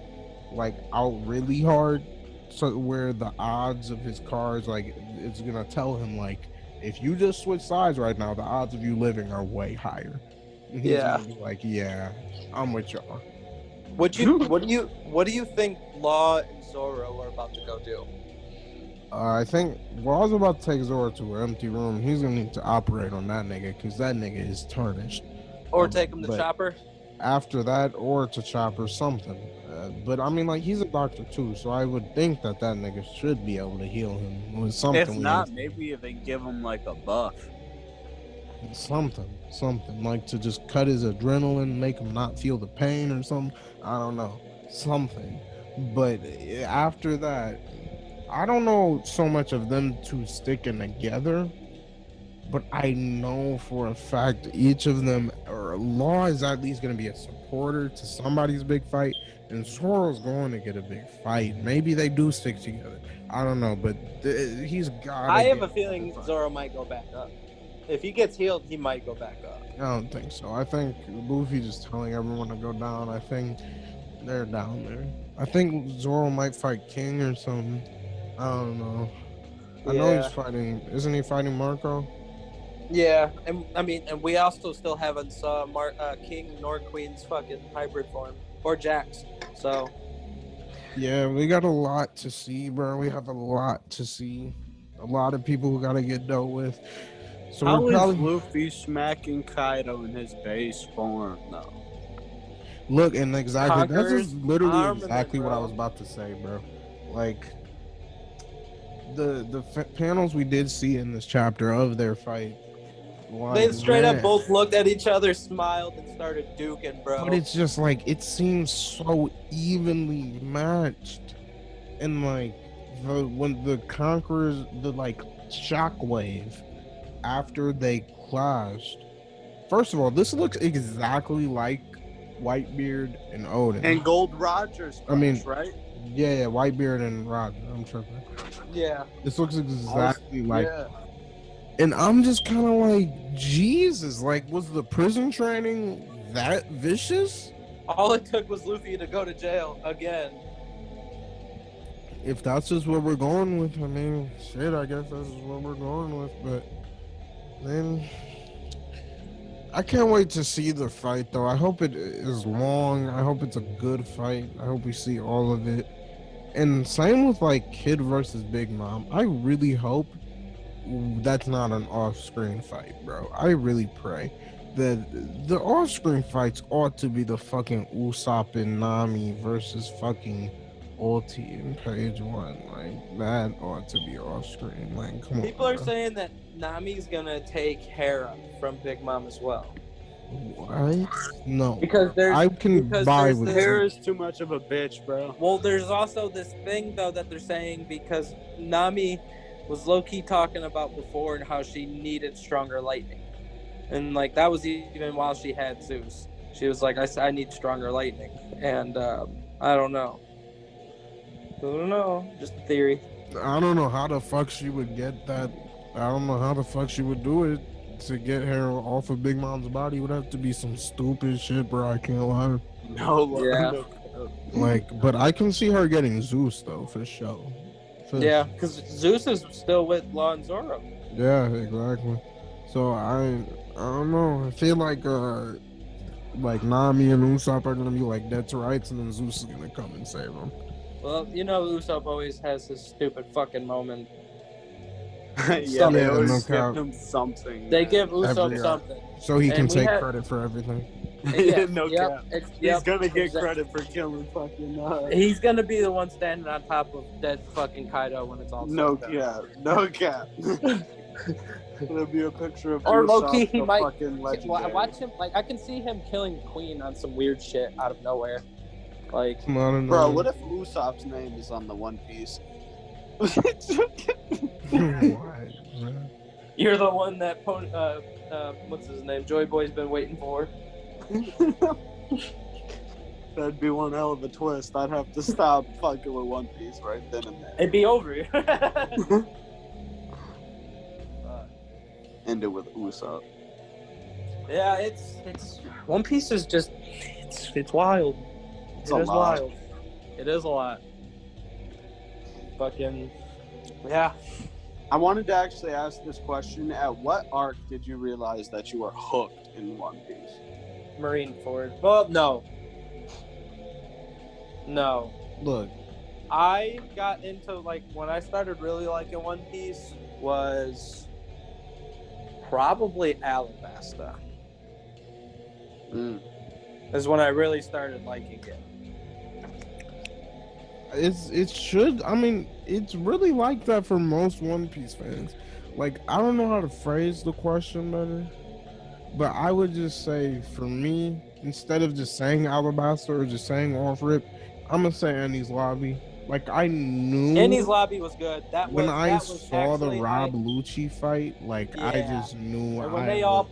like out really hard, so where the odds of his cards, like, it's gonna tell him like, if you just switch sides right now, the odds of you living are way higher. And he's gonna be like, yeah, I'm with y'all. What do you think Law and Zoro are about to go do? I think Law's about to take Zoro to an empty room. He's gonna need to operate on that nigga because that nigga is tarnished. Or take him to Chopper. After that, or to Chopper, something. But I mean, like, he's a doctor too, so I would think that nigga should be able to heal him with something. If not, maybe if they give him like a buff. Something like to just cut his adrenaline, make him not feel the pain or something. I don't know, something. But after that, I don't know so much of them two sticking together, but I know for a fact each of them, or Law is at least going to be a supporter to somebody's big fight, and Zoro's going to get a big fight. Maybe they do stick together. I don't know, but he's got. I have a feeling Zoro might go back up. If he gets healed, he might go back up. I don't think so. I think Luffy just telling everyone to go down. I think they're down there. I think Zoro might fight King or something. I don't know. I know he's fighting. Isn't he fighting Marco? Yeah, and I mean, and we also still haven't saw King nor Queen's fucking hybrid form or Jax. So yeah, we got a lot to see, bro. We have a lot to see. A lot of people who gotta get dealt with. So how is Luffy smacking Kaido in his base form, though? Look, and exactly, that's just literally exactly what I was about to say, bro. Like, the panels we did see in this chapter of their fight, they straight up both looked at each other, smiled, and started duking, bro. But it's just like, it seems so evenly matched. And like, when the Conquerors, the like shockwave after they clashed. First of all, this looks exactly like Whitebeard and Odin. And Gold Roger's clash, right? Yeah, Whitebeard and Roger. I'm tripping. Yeah. This looks exactly like. Yeah. And I'm just kind of like, Jesus, like, was the prison training that vicious? All it took was Luffy to go to jail again. If that's just what we're going with, I mean, shit, I guess that's what we're going with. But then, I can't wait to see the fight, though. I hope it is long. I hope it's a good fight. I hope we see all of it. And same with, like, Kid versus Big Mom. I really hope that's not an off-screen fight, bro. I really pray that the off-screen fights ought to be the fucking Usopp and Nami versus fucking Ulti in page 1. Like, that ought to be off-screen. Like, come on. People are saying that Nami's gonna take Hera from Big Mom as well. What? No. Because Hera's too much of a bitch, bro. Well, there's also this thing though that they're saying because Nami was low-key talking about before and how she needed stronger lightning. And like that was even while she had Zeus. She was like, I need stronger lightning. And I don't know. Just a theory. I don't know how the fuck she would get that. I don't know how the fuck she would do it to get her off of Big Mom's body. It would have to be some stupid shit, bro. I can't lie. No, yeah. Like, but I can see her getting Zeus though, for sure. Yeah, because Zeus is still with Law and Zoro. Yeah, exactly. So I don't know. I feel like Nami and Usopp are gonna be like dead to rights, and then Zeus is gonna come and save them. Well, Usopp always has this stupid fucking moment. Yeah, they always no give him something. They man. give Usopp something. So he can And take credit for everything. Yes, No cap. He's gonna get credit for killing fucking. He's gonna be the one standing on top of dead fucking Kaido when it's all No said cap. No cap. It'll be a picture of or Usopp, Loki. He the might fucking legendary. watch him. Like I can see him killing Queen on some weird shit out of nowhere. Like, bro, what if Usopp's name is on the One Piece? You're the one that what's his name? Joy Boy's been waiting for. That'd be one hell of a twist. I'd have to stop fucking with One Piece right then and there. It'd be over. End it with Usopp. Yeah, it's One Piece is just it's wild. It's a lot. Wild. It is a lot. Fucking yeah. I wanted to actually ask this question. At what arc did you realize that you were hooked in One Piece? Marineford. Well, no. Look, I got into when I started really liking One Piece was probably Alabasta. Is when I really started liking it. It's really like that for most One Piece fans. Like, I don't know how to phrase the question better, but I would just say, for me, instead of just saying Alabasta or just saying Off Rip, I'm gonna say Annie's Lobby. Like, I knew Annie's Lobby was good. When I saw the Rob Lucci fight, I just knew. And when they all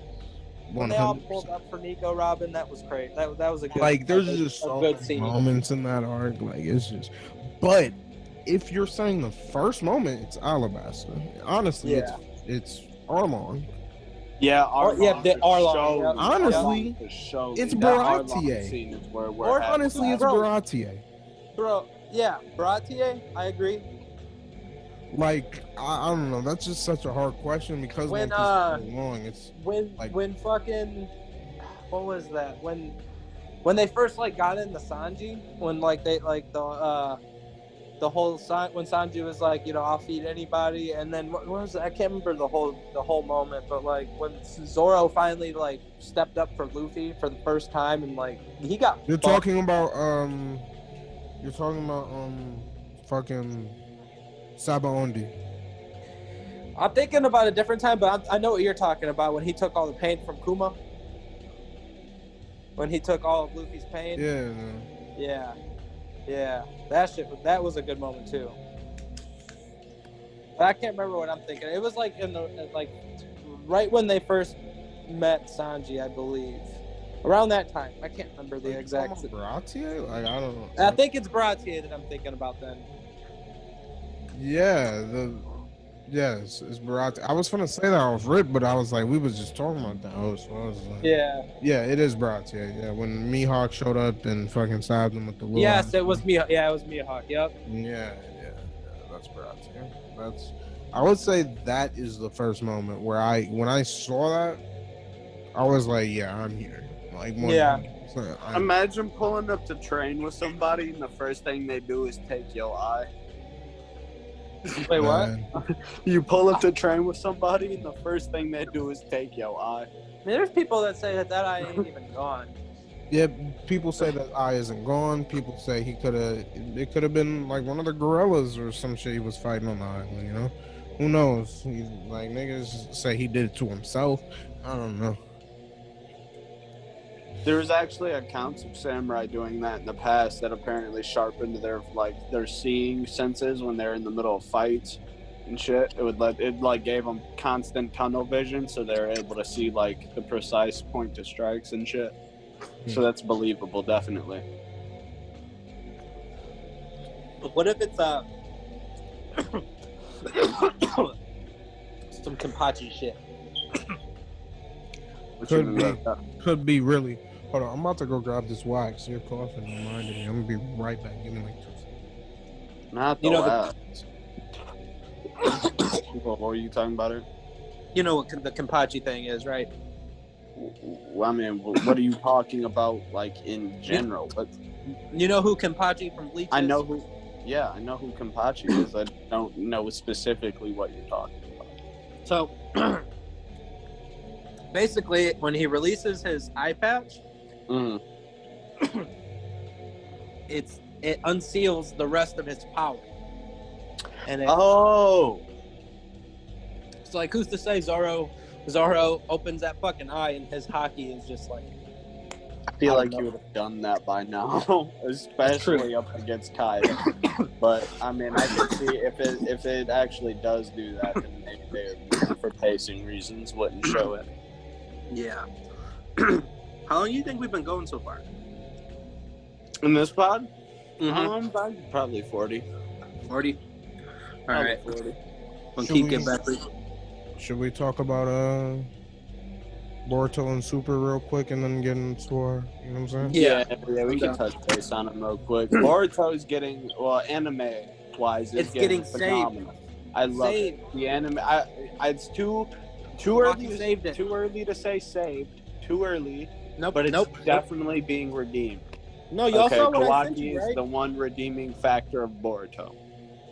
pulled up for Nico Robin, that was great. That was a good. There's just so many moments in that arc. It's just. But if you're saying the first moment, it's Alabasta. Honestly, it's Arlong. Yeah, Arlong. Arlong. Honestly, it's Baratier. Honestly, it's Baratier. Bro, yeah, Baratier. I agree. I don't know. That's just such a hard question because when so long. It's when fucking what was that? When they first got into Sanji, when they the whole when Sanji was I'll feed anybody, and then what was it? I can't remember the whole moment, but when Zoro finally stepped up for Luffy for the first time, and he got. You're talking about fucking Sabaondi. I'm thinking about a different time, but I know what you're talking about when he took all the pain from Kuma. When he took all of Luffy's pain. Yeah. That was a good moment too. But I can't remember what I'm thinking. It was in the right when they first met Sanji, I believe. Around that time. I can't remember the exact. Baratier? I don't know. I think it's Baratier that I'm thinking about then. Yes, it's Baratier. I was gonna say that off rip, but I was we was just talking about that. So I was yeah, it is Baratier. Yeah, when Mihawk showed up and fucking stabbed him with the. Yes, it was Mihawk. Yeah, it was Mihawk. Yep. Yeah, that's Baratier. I would say that is the first moment where when I saw that, I was yeah, I'm here. Imagine pulling up to train with somebody and the first thing they do is take your eye. Wait, what? You pull up to train with somebody and the first thing they do is take your eye. There's people that say that eye ain't even gone. Yeah, people say that eye isn't gone. People say it could have been one of the gorillas or some shit he was fighting on the island, Who knows? He's niggas say he did it to himself. I don't know. There was actually accounts of samurai doing that in the past that apparently sharpened their seeing senses when they're in the middle of fights and shit. It gave them constant tunnel vision, so they're able to see the precise point to strikes and shit. So that's believable, definitely. What if it's some Kenpachi shit? Could be really. Hold on, I'm about to go grab this wax. You're coughing, reminded me. I'm gonna be right back. Give me 2 seconds. Not the wax. What were you talking about it? You know what the Kenpachi thing is, right? I mean, what are you talking about, like, in general? But you know who Kenpachi from Bleach is? I know who Kenpachi is. I don't know specifically what you're talking about. So, basically, when he releases his eye patch, it unseals the rest of his power. And so, like, who's to say Zoro opens that fucking eye and his hockey is just like... I feel like you would have done that by now, especially up against Kaido. But I mean, I can see if it actually does do that, then maybe they, for pacing reasons, wouldn't show it. Yeah. How long do you think we've been going so far? In this pod? Probably 40. 40? All right. 40. We'll keep getting back. Should we talk about Boruto and Super real quick and then get into our, you know what I'm saying? Yeah, we can touch base on them real quick. Boruto is getting, anime-wise, it's getting phenomenal. Saved. I love it. The anime, it's too early to say saved. Too early. But it's definitely being redeemed. No, y'all saw what I sent you, right? Kawaki is the one redeeming factor of Boruto,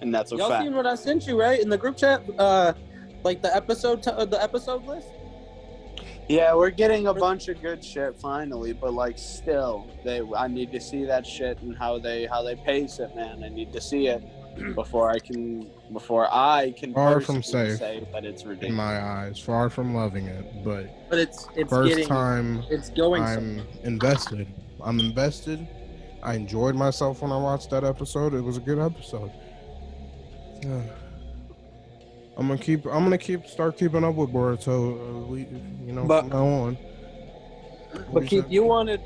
and that's a fact. Y'all seen what I sent you, right, in the group chat? Like the episode list. Yeah, we're getting a bunch of good shit finally, but like still, I need to see that shit and how they pace it, man. I need to see it before I can far from safe say that it's ridiculous. in my eyes. Far from loving it, but it's first time it's going. I'm invested. I'm invested. I enjoyed myself when I watched that episode. It was a good episode. I'm gonna start keeping up with Boruto. From now on. But Keith, you wanted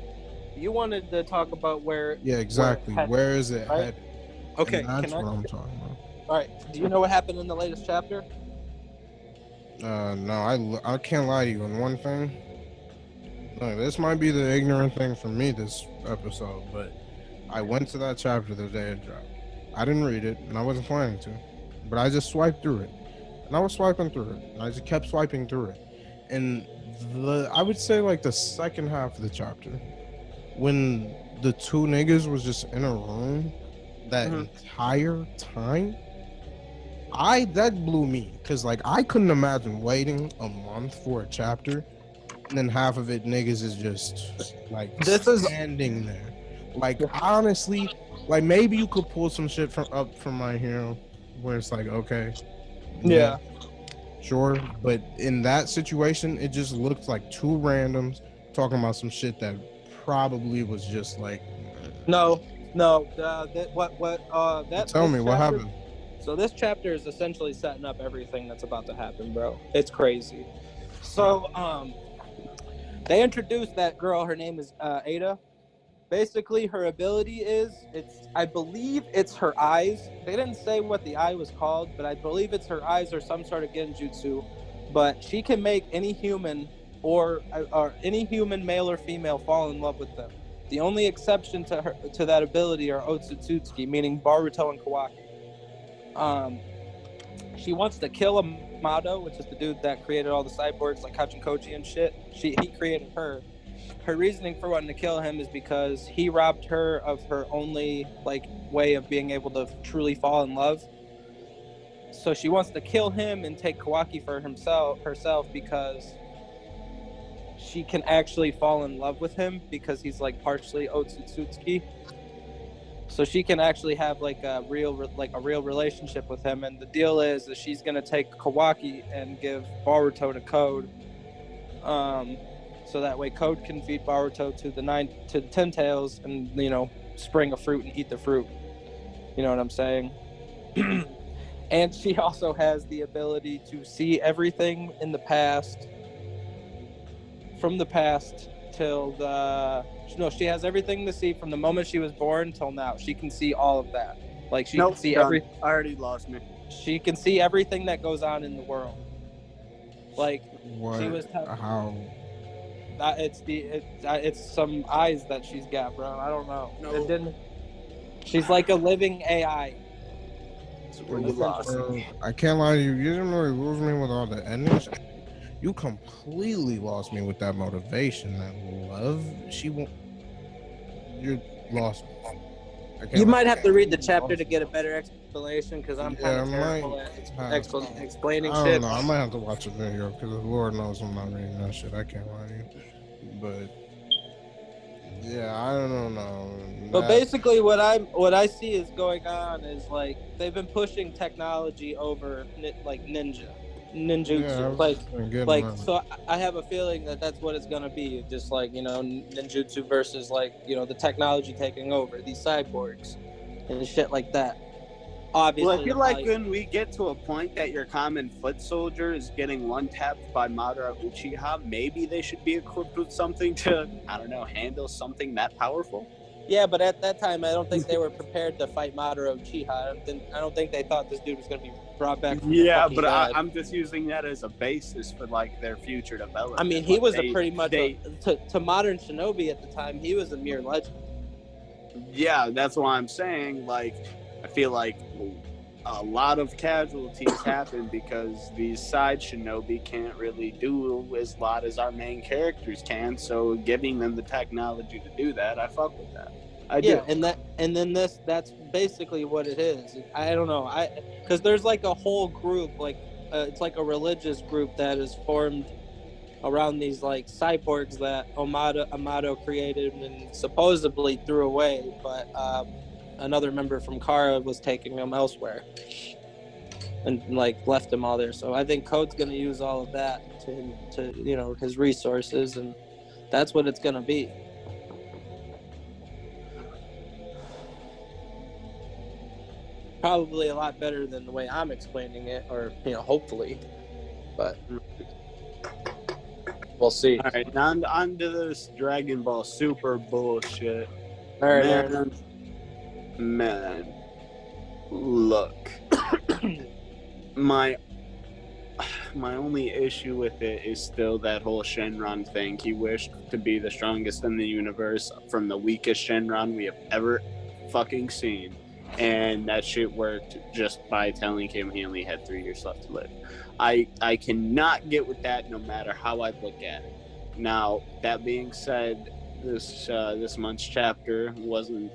to talk about where? Yeah, exactly. Where is it headed? Okay, and that's what I'm talking about. All right. Do you know what happened in the latest chapter? No, I can't lie to you on one thing. No, this might be the ignorant thing for me this episode, but I went to that chapter the day it dropped. I didn't read it, and I wasn't planning to, but I just swiped through it. And I was swiping through it. And I just kept swiping through it. And I would say like the second half of the chapter, when the two niggas was just in a room that entire time, that blew me. Because like I couldn't imagine waiting a month for a chapter and then half of it niggas is just like standing there. Like honestly, like maybe you could pull some shit from My Hero where it's like, okay. Yeah. Sure, but in that situation, it just looked like two randoms talking about some shit that probably was just like. Tell me what happened. So this chapter is essentially setting up everything that's about to happen, bro. It's crazy. So they introduced that girl. Her name is Ada. Basically, her ability I believe it's her eyes. They didn't say what the eye was called, but I believe it's her eyes or some sort of genjutsu. But she can make any human or any human, male or female, fall in love with them. The only exception to that ability are Otsutsuki, meaning Boruto and Kawaki. She wants to kill Amado, which is the dude that created all the cyborgs like Hachinkoji and shit. He created her. Her reasoning for wanting to kill him is because he robbed her of her only way of being able to truly fall in love. So she wants to kill him and take Kawaki for herself because she can actually fall in love with him because he's partially Otsutsuki. So she can actually have a real relationship with him. And the deal is that she's gonna take Kawaki and give Boruto to Code. So that way Code can feed Boruto to the 10 tails and, spring a fruit and eat the fruit. You know what I'm saying? And she also has the ability to see everything in the past, from the past till she has everything to see from the moment she was born till now. She can see all of that. She can see I already lost me. She can see everything that goes on in the world. What? She was how? It's some eyes that she's got, bro. I don't know. No. She's like a living AI. I can't lie to you. You didn't really lose me with all the endings. You completely lost me with that motivation. That love, she won't. You lost me. You might have to read the chapter to get a better explanation, because I'm kind of terrible at explaining shit. I don't know. I might have to watch a video, because Lord knows I'm not reading that shit. I can't lie to you. But yeah, I don't know. But basically, what I see is going on is like they've been pushing technology over like ninjutsu. Yeah, so I have a feeling that that's what it's gonna be, just like, you know, ninjutsu versus, like, you know, the technology taking over these cyborgs and shit like that. Obviously, well, I feel like when we get to a point that your common foot soldier is getting one-tapped by Madara Uchiha, maybe they should be equipped with something to, I don't know, handle something that powerful. Yeah, but at that time, I don't think they were prepared to fight Madara Uchiha. I don't think they thought this dude was going to be brought back from the fucking dead. I'm just using that as a basis for, like, their future development. I mean, he was to modern shinobi at the time, he was a mere legend. Yeah, that's why I'm saying, like, I feel like a lot of casualties happen because these side shinobi can't really do as lot as our main characters can, so giving them the technology to do that, I fuck with that. I do. That's basically what it is. I don't know, because there's like a whole group, like it's like a religious group that is formed around these like cyborgs that Amato created and supposedly threw away, but another member from Kara was taking them elsewhere and like left them all there. So I think Code's going to use all of that to you know, his resources, and that's what it's going to be. Probably a lot better than the way I'm explaining it, or, you know, hopefully, but we'll see. All right, now on to this Dragon Ball Super bullshit. All right, man, look, my only issue with it is still that whole Shenron thing. He wished to be the strongest in the universe from the weakest Shenron we have ever fucking seen. And that shit worked just by telling him he only had 3 years left to live. I cannot get with that no matter how I look at it. Now, that being said, this month's chapter wasn't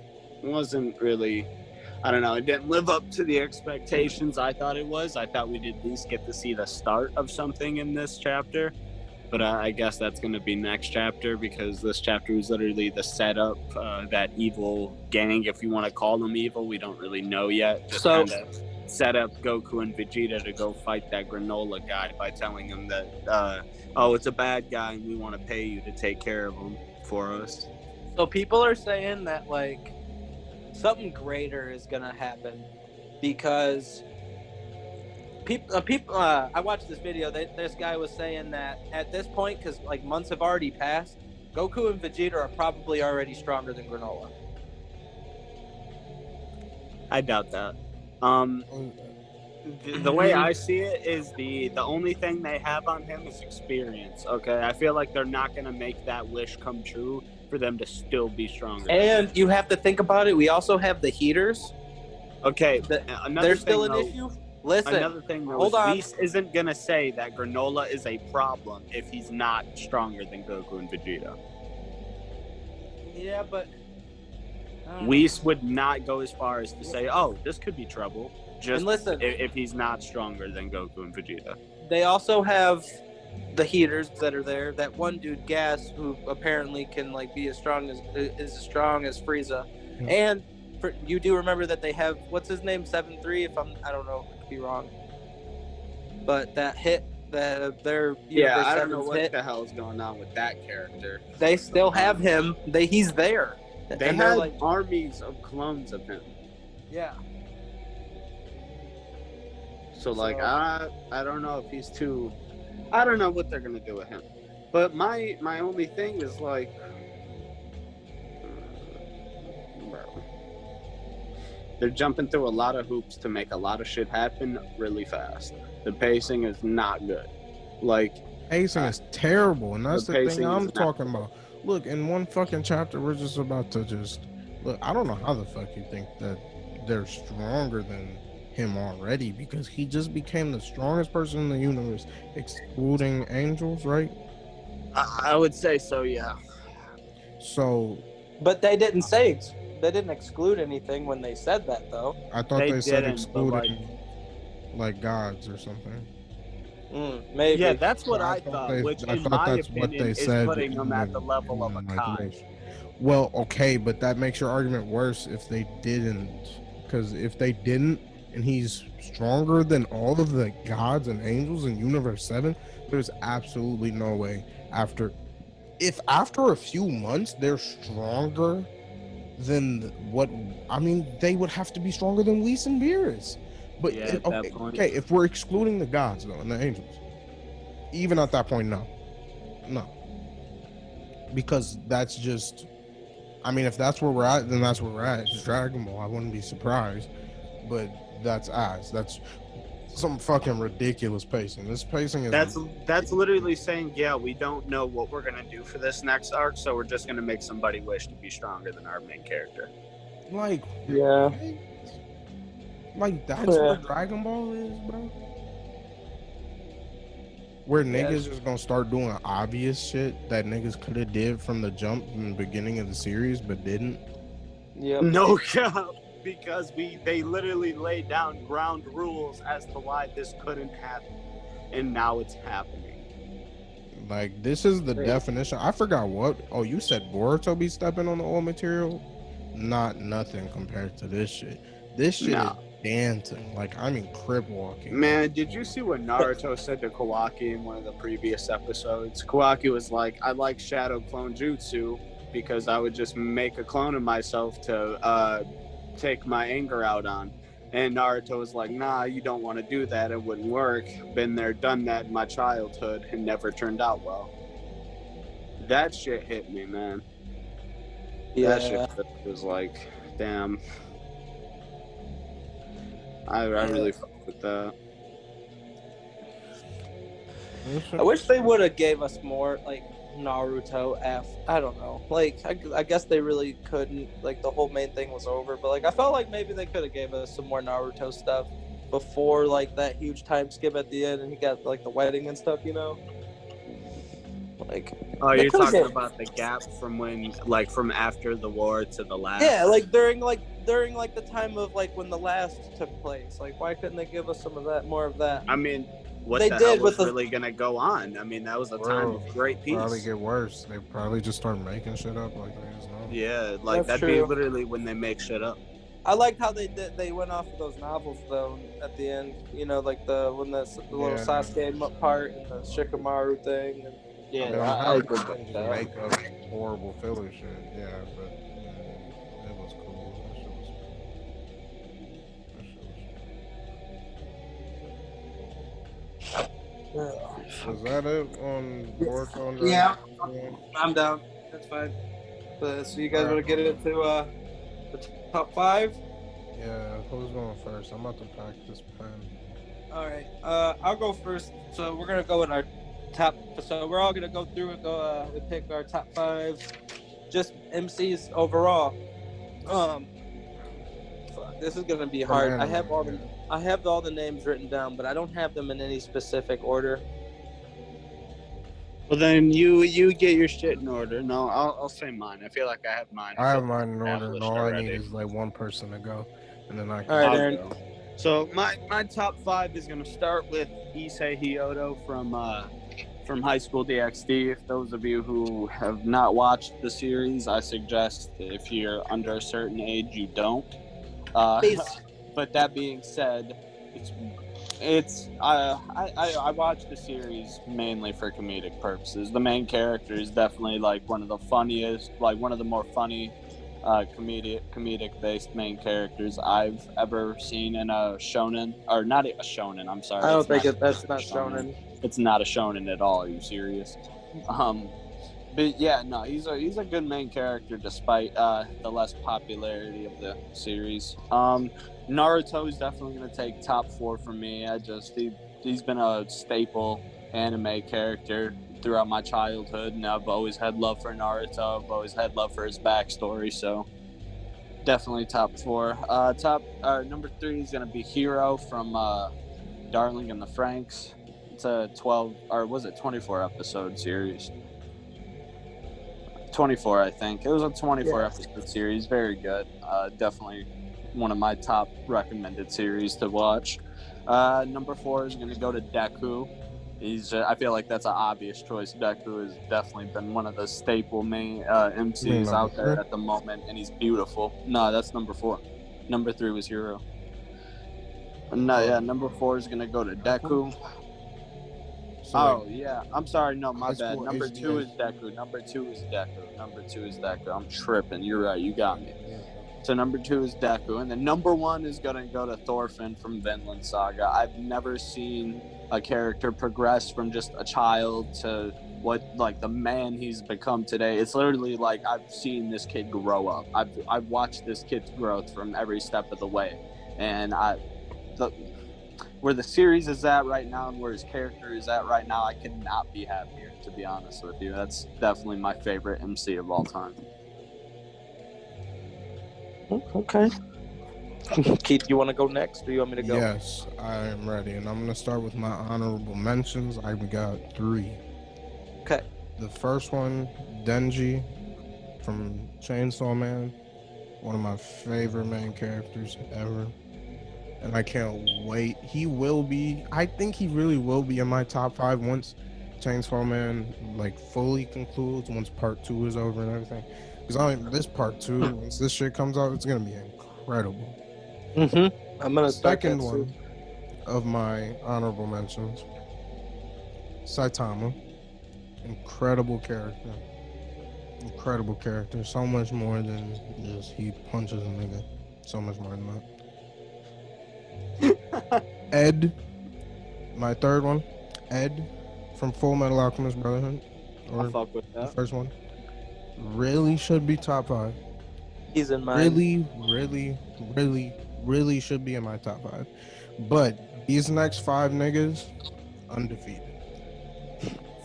really, I don't know, it didn't live up to the expectations I thought it was. I thought we'd at least get to see the start of something in this chapter. But I guess that's going to be next chapter, because this chapter is literally the setup, that evil gang, if you want to call them evil, we don't really know yet. Just kind of set up Goku and Vegeta to go fight that granola guy by telling him that, oh, it's a bad guy and we want to pay you to take care of him for us. So people are saying that, like, something greater is going to happen, because people I watched this video. This guy was saying that at this point, because like months have already passed, Goku and Vegeta are probably already stronger than Granola. I doubt that. The way I see it is the only thing they have on him is experience. Okay, I feel like they're not gonna make that wish come true for them to still be stronger. And you have to think about it. We also have the heaters. Okay, they're still an issue. Listen, another thing, though, hold on. Whis isn't going to say that Granola is a problem if he's not stronger than Goku and Vegeta. Yeah, but Whis would not go as far as to say, oh, this could be trouble, just listen, if he's not stronger than Goku and Vegeta. They also have the heaters that are there. That one dude, Gas, who apparently can like be as strong as Frieza. Mm-hmm. And you do remember that they have, what's his name, 7-3, I don't know, I could be wrong, but that hit, I don't know what the hell is going on with that character. They still have him. He's there. They have like armies of clones of him. Yeah. So like, I don't know if he's I don't know what they're gonna do with him. But my only thing is like, they're jumping through a lot of hoops to make a lot of shit happen really fast. The pacing is not good. Like, pacing is terrible, and that's the thing I'm talking about. Look, in one fucking chapter, we're just about to look. I don't know how the fuck you think that they're stronger than him already because he just became the strongest person in the universe, excluding angels, right? I would say so, yeah. So, but they didn't exclude anything when they said that, though. I thought they said excluding like gods or something. Maybe. Yeah, that's what I thought thought, which in my opinion is putting them at the level of a Kai. Well, okay, but that makes your argument worse if they didn't. Because if they didn't, and he's stronger than all of the gods and angels in Universe 7, there's absolutely no way. After a few months they're stronger than what, I mean, they would have to be stronger than Whis and Beerus. But yeah, okay, if we're excluding the gods though and the angels, even at that point, no, because that's just, I mean, if that's where we're at, then that's where we're at. It's Dragon Ball. I wouldn't be surprised, but that's some fucking ridiculous pacing. This pacing is that's literally saying, yeah, we don't know what we're gonna do for this next arc, so we're just gonna make somebody wish to be stronger than our main character. Like, yeah. Like, that's what Dragon Ball is, bro. Where niggas just gonna start doing obvious shit that niggas could have did from the jump in the beginning of the series, but didn't. Yeah. No cap, because they literally laid down ground rules as to why this couldn't happen, and now it's happening. Like, this is the definition. I forgot what. Oh, you said Boruto be stepping on the old material? Nothing compared to this shit. This shit is dancing. Like, I mean, crib walking. Man, did you see what Naruto said to Kawaki in one of the previous episodes? Kawaki was like, I like Shadow Clone Jutsu because I would just make a clone of myself to take my anger out on. And Naruto was like, nah, you don't want to do that. It wouldn't work. Been there, done that in my childhood and never turned out well. That shit hit me, man. Yeah. That shit was like, damn. I really fucked with that. I wish they would have gave us more, like, Naruto I don't know. Like, I guess they really couldn't. Like, the whole main thing was over. But, like, I felt like maybe they could have gave us some more Naruto stuff before, like, that huge time skip at the end and he got, like, the wedding and stuff, you know? Like, oh, you're talking about the gap from when, like, from after the war to the last? Yeah, like, during the time of, like, when the last took place. Like, why couldn't they give us some of that, more of that? I mean, what the hell was really gonna go on? I mean, that was a time of great peace. Probably get worse. They probably just start making shit up like they just know. Yeah, like, that'd be literally when they make shit up. I liked how they went off of those novels though at the end. You know, like the little Sasuke part and the Shikamaru thing. And, I agree with that. Make up horrible filler shit. Yeah, but it was cool. Was that it on Boruto? Yeah, I'm down. That's fine. So you guys want to get into the top 5? Yeah, who's going first? I'm about to pack this pen. All right, I'll go first. So we're gonna go in our top. So we're all gonna go through and go. We pick our top 5, just MCs overall. This is gonna be hard. I have all the names written down, but I don't have them in any specific order. Well, then you get your shit in order. No, I'll say mine. I feel like I have mine. I have mine in order, and all I need is like one person to go, and then I can. All right, Aaron. Go. So my top 5 is gonna start with Issei Hyodo from High School DxD. If those of you who have not watched the series, I suggest if you're under a certain age, you don't. But that being said, I watch the series mainly for comedic purposes. The main character is definitely like one of the funniest, like one of the more funny comedic based main characters I've ever seen in a shonen, or not a shonen. I'm sorry. I don't think that's not shonen. It's not a shonen at all. Are you serious? But yeah, no, he's a good main character despite the less popularity of the series. Naruto is definitely going to take top 4 for me. He's been a staple anime character throughout my childhood, and I've always had love for Naruto. I've always had love for his backstory. So Definitely top 4. Number 3 is gonna be Hero from Darling in the Franxx. It's a 12 or was it 24 episode series? 24, I think. It was a 24 episode series. Very good. Definitely one of my top recommended series to watch. Number 4 is going to go to Deku. I feel like that's an obvious choice. Deku has definitely been one of the staple main MCs out there at the moment, and he's beautiful. No, that's number 4. Number 3 was Hero. Number 4 is going to go to Deku. Oh, yeah. I'm sorry. No, my bad. Number 2 is Deku. Number 2 is Deku. I'm tripping. You're right. You got me. So number 2 is Deku. And then number 1 is going to go to Thorfinn from Vinland Saga. I've never seen a character progress from just a child to the man he's become today. It's literally like I've seen this kid grow up. I've watched this kid's growth from every step of the way. And where the series is at right now and where his character is at right now, I could not be happier, to be honest with you. That's definitely my favorite MC of all time. Okay. Keith, you want to go next, or you want me to go? Yes, I am ready, and I'm gonna start with my honorable mentions. I've got 3. Okay. The first one, Denji from Chainsaw Man, one of my favorite main characters ever, and I can't wait. I think he really will be in my top 5 once Chainsaw Man fully concludes, once part 2 is over and everything. Because this part 2, once this shit comes out, it's gonna be incredible. I'm gonna start second one of my honorable mentions, Saitama. Incredible character. So much more than just he punches a nigga. So much more than that. Ed, my third one, Ed from Full Metal Alchemist Brotherhood, or fuck with that. The first one, really should be top 5. He's in mine. Really should be in my top 5. But these next 5 niggas, undefeated.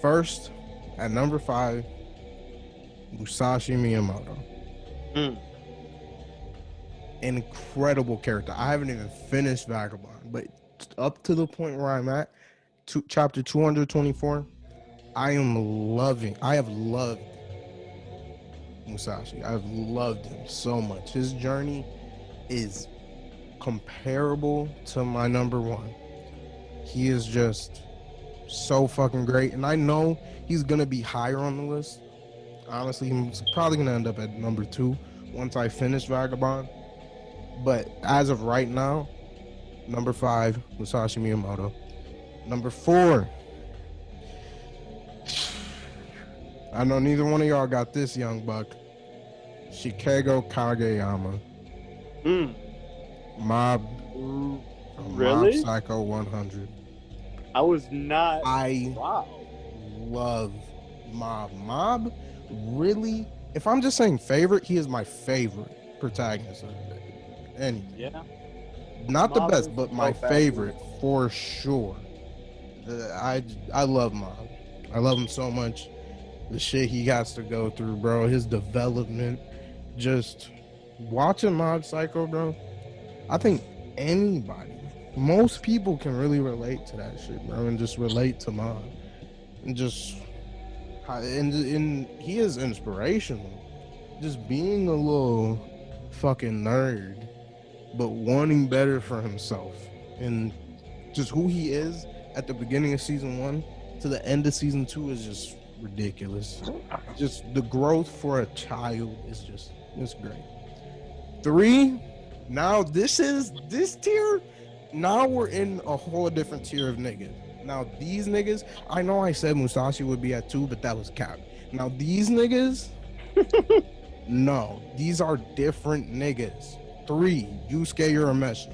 First, at number 5, Musashi Miyamoto. Incredible character. I haven't even finished Vagabond, but up to the point where I'm at, chapter 224, I have loved Musashi. I've loved him so much. His journey is comparable to my number 1. He is just so fucking great, and I know he's gonna be higher on the list. Honestly, he's probably gonna end up at number 2 once I finish Vagabond. But as of right now, number 5, Musashi Miyamoto. Number 4, I know neither one of y'all got this, young buck. Shikego Kageyama. Mob. Really? Mob Psycho 100. I was not. Love Mob. Mob, really? If I'm just saying favorite, he is my favorite protagonist of anything. Yeah. Not Mob the best, but my so favorite for sure. I love Mob. I love him so much. The shit he has to go through, bro. His development. Just watching Mob Psycho, bro. I think most people can really relate to that shit, bro, and just relate to Mob. And he is inspirational. Just being a little fucking nerd, but wanting better for himself. And just who he is at the beginning of season 1 to the end of season 2 is just ridiculous. Just the growth for a child is it's great. 3, now this tier, now we're in a whole different tier of niggas. Now these niggas, I know I said Musashi would be at 2, but that was cap. Now these niggas, no, these are different niggas. 3, Yusuke Urameshi.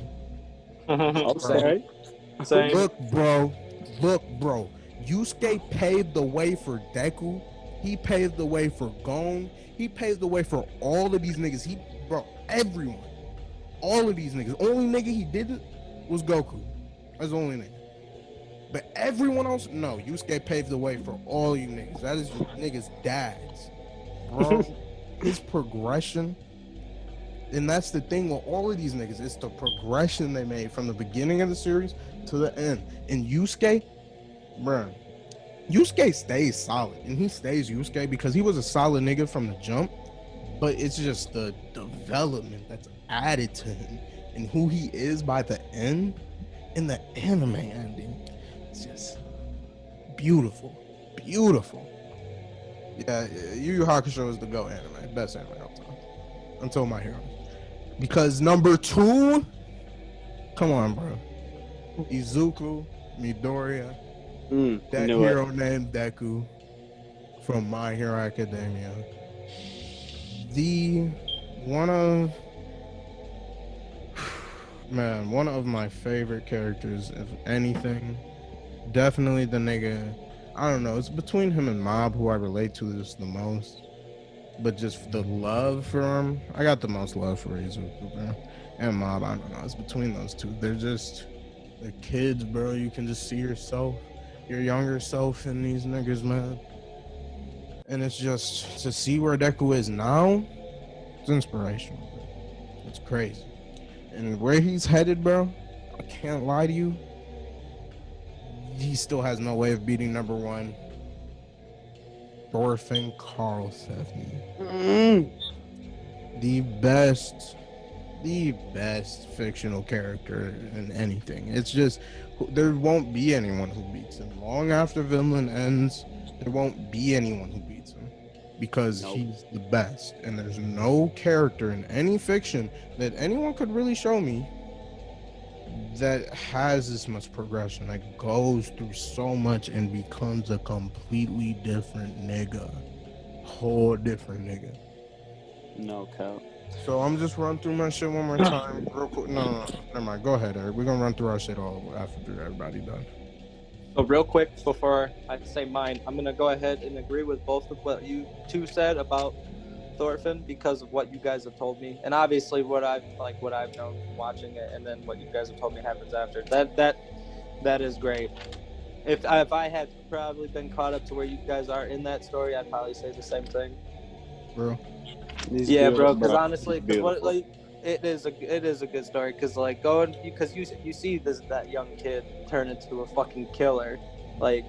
Same. Look, bro. Yusuke paved the way for Deku. He paved the way for Gon. He paved the way for all of these niggas. Everyone. All of these niggas. Only nigga he didn't was Goku. That's the only nigga. But everyone else, no. Yusuke paved the way for all you niggas. That is your niggas' dads. Bro, his progression And that's the thing with all of these niggas. It's the progression they made from the beginning of the series to the end. And Yusuke, bruh, Yusuke stays solid. And he stays Yusuke because he was a solid nigga from the jump. But it's just the development that's added to him and who he is by the end. And the anime ending, it's just beautiful. Beautiful. Yeah, Yu Yu Hakusho is the GOAT anime. Best anime of all time. Until My Hero. Because number 2, come on, bro. Izuku Midoriya, that hero named Deku from My Hero Academia. One of my favorite characters, if anything. Definitely the nigga. I don't know. It's between him and Mob, who I relate to this the most. But just the love for him, I got the most love for Izuku, bro. And Mob, I don't know. It's between those two. They're just the kids, bro. You can just see yourself, your younger self in these niggas, man. And it's just to see where Deku is now, it's inspirational, bro. It's crazy. And where he's headed, bro, I can't lie to you. He still has no way of beating number 1. Thorfinn Karlsefni. The best fictional character in anything. It's just, there won't be anyone who beats him. Long after Vinland ends, there won't be anyone who beats him. Because he's the best. And there's no character in any fiction that anyone could really show me that has this much progression, that goes through so much and becomes a completely different nigga. Whole different nigga. No cap. So I'm just run through my shit one more time. Real quick. No, never mind. Go ahead, Eric. We're gonna run through our shit all after everybody done. So real quick before I say mine, I'm gonna go ahead and agree with both of what you two said about Thorfinn because of what you guys have told me, and obviously what I've known watching it, and then what you guys have told me happens after. That is great. If I had probably been caught up to where you guys are in that story, I'd probably say the same thing. Bro. Yeah, bro. Because honestly, it is a good story. Because like you see that young kid turn into a fucking killer, like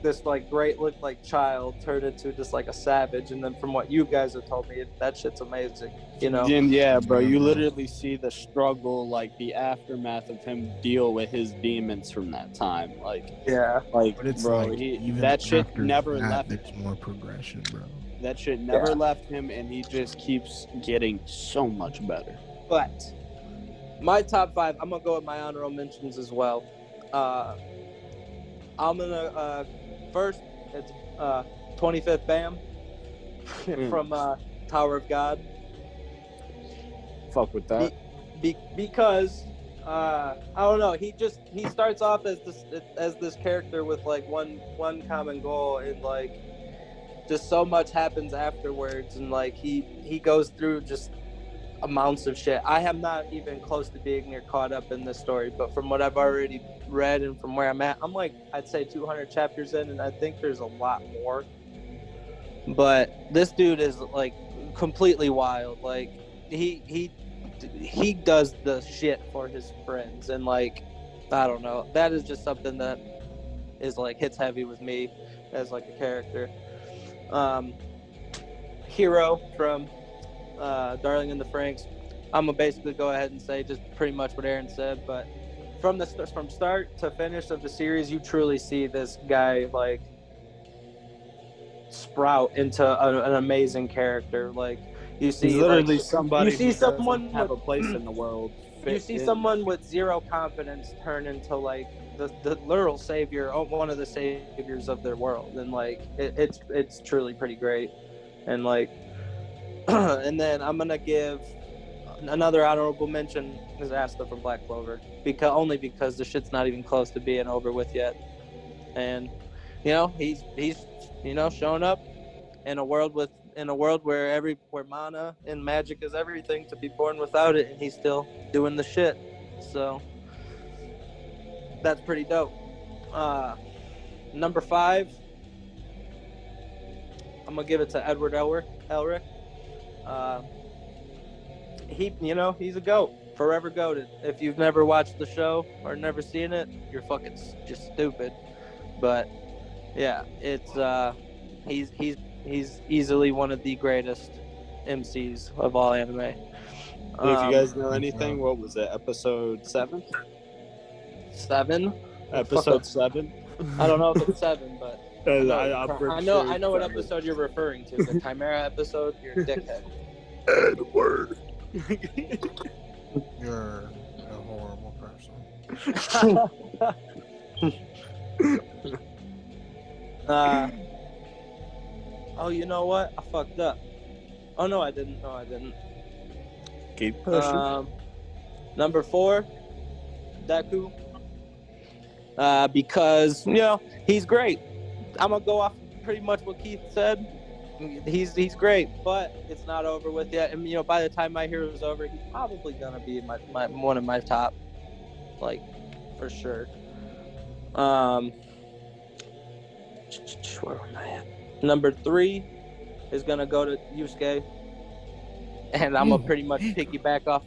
this like great look like child turned into just like a savage. And then from what you guys have told me, that shit's amazing. You know. And yeah, bro. You literally see the struggle, like the aftermath of him deal with his demons from that time. Like yeah, but it's bro, like, that shit never left. There's more progression, bro. That shit never left him, and he just keeps getting so much better. But my top 5, I'm gonna go with my honorable mentions as well. I'm gonna first it's 25th Bam from Tower of God. Fuck with that. Because I don't know. He starts off as this character with like one common goal, and like just so much happens afterwards, and like he goes through just amounts of shit. I am not even close to being near caught up in this story, but from what I've already read and from where I'm at, I'm like I'd say 200 chapters in, and I think there's a lot more. But this dude is like completely wild. Like he does the shit for his friends, and like I don't know, that is just something that is like hits heavy with me as like a character. Hero from Darling in the Franxx. I'm gonna basically go ahead and say just pretty much what Aaron said, but from start to finish of the series, you truly see this guy like sprout into an amazing character. Like you see, he's literally like, somebody. You see someone have a place in the world. You see someone with zero confidence turn into like the literal savior, one of the saviors of their world, and like it's truly pretty great. And like, and then I'm gonna give another honorable mention is Asta from Black Clover, because the shit's not even close to being over with yet, and you know he's showing up in a world where mana and magic is everything, to be born without it, and he's still doing the shit. So that's pretty dope. Number 5, I'm gonna give it to Edward Elric. he's a goat, forever goated. If you've never watched the show or never seen it, you're fucking just stupid. But yeah, it's he's easily one of the greatest MCs of all anime. If you guys know Good anything, job. what was it? Episode 7? 7. Episode 7? I don't know if it's 7, but I'm I pretty know sure I know what it's 7. episode you're referring to. The Chimera episode. You're a dickhead. Edward. You're a horrible person. Oh, you know what? I fucked up. Oh no, I didn't. No, I didn't. Keep pushing. Number 4, Deku. Because he's great. I'm gonna go off pretty much what Keith said. He's great, but it's not over with yet. And by the time My Hero is over, he's probably gonna be my one of my top, like, for sure. Where am I at? Number 3 is gonna go to Yusuke, and I'm gonna pretty much piggyback off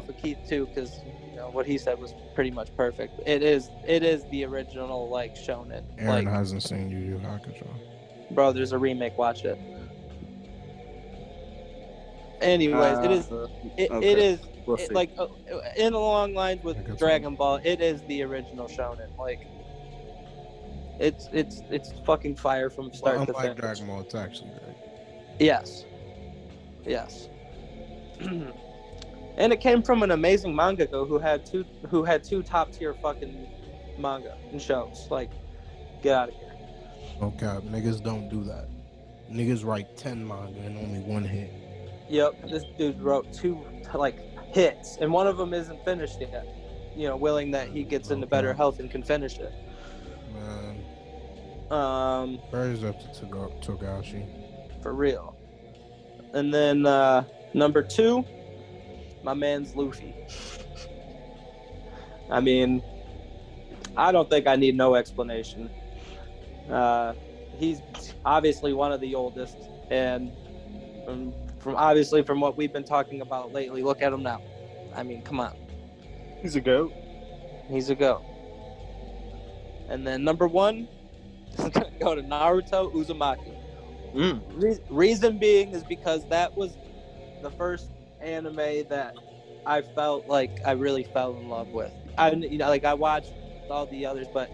of Keith too, because what he said was pretty much perfect. It is the original, like, shonen. Aaron Like, hasn't seen Yu Yu Hakusho. bro, there's a remake. Watch it. Anyways, it is We'll see. like in along lines with I guess Dragon Ball. It is the original shonen. Like, it's fucking fire from start to Unlike finish. Dragon Ball, it's actually great. Yes. And it came from an amazing mangaka who had two top tier fucking manga and shows. Like, get out of here. No cap, niggas don't do that. Niggas write 10 manga and only 1 hit. Yep, this dude wrote 2 like hits, and one of them isn't finished yet. Willing that he gets into better health and can finish it. Man, prayers up to Togashi. For real. And then number 2, my man's Luffy. I mean, I don't think I need no explanation. He's obviously one of the oldest, and from what we've been talking about lately, look at him now. I mean, come on. He's a goat. He's a goat. And then number 1 is going to go to Naruto Uzumaki. Reason being is because that was the first anime that I felt like I really fell in love with. I watched all the others, but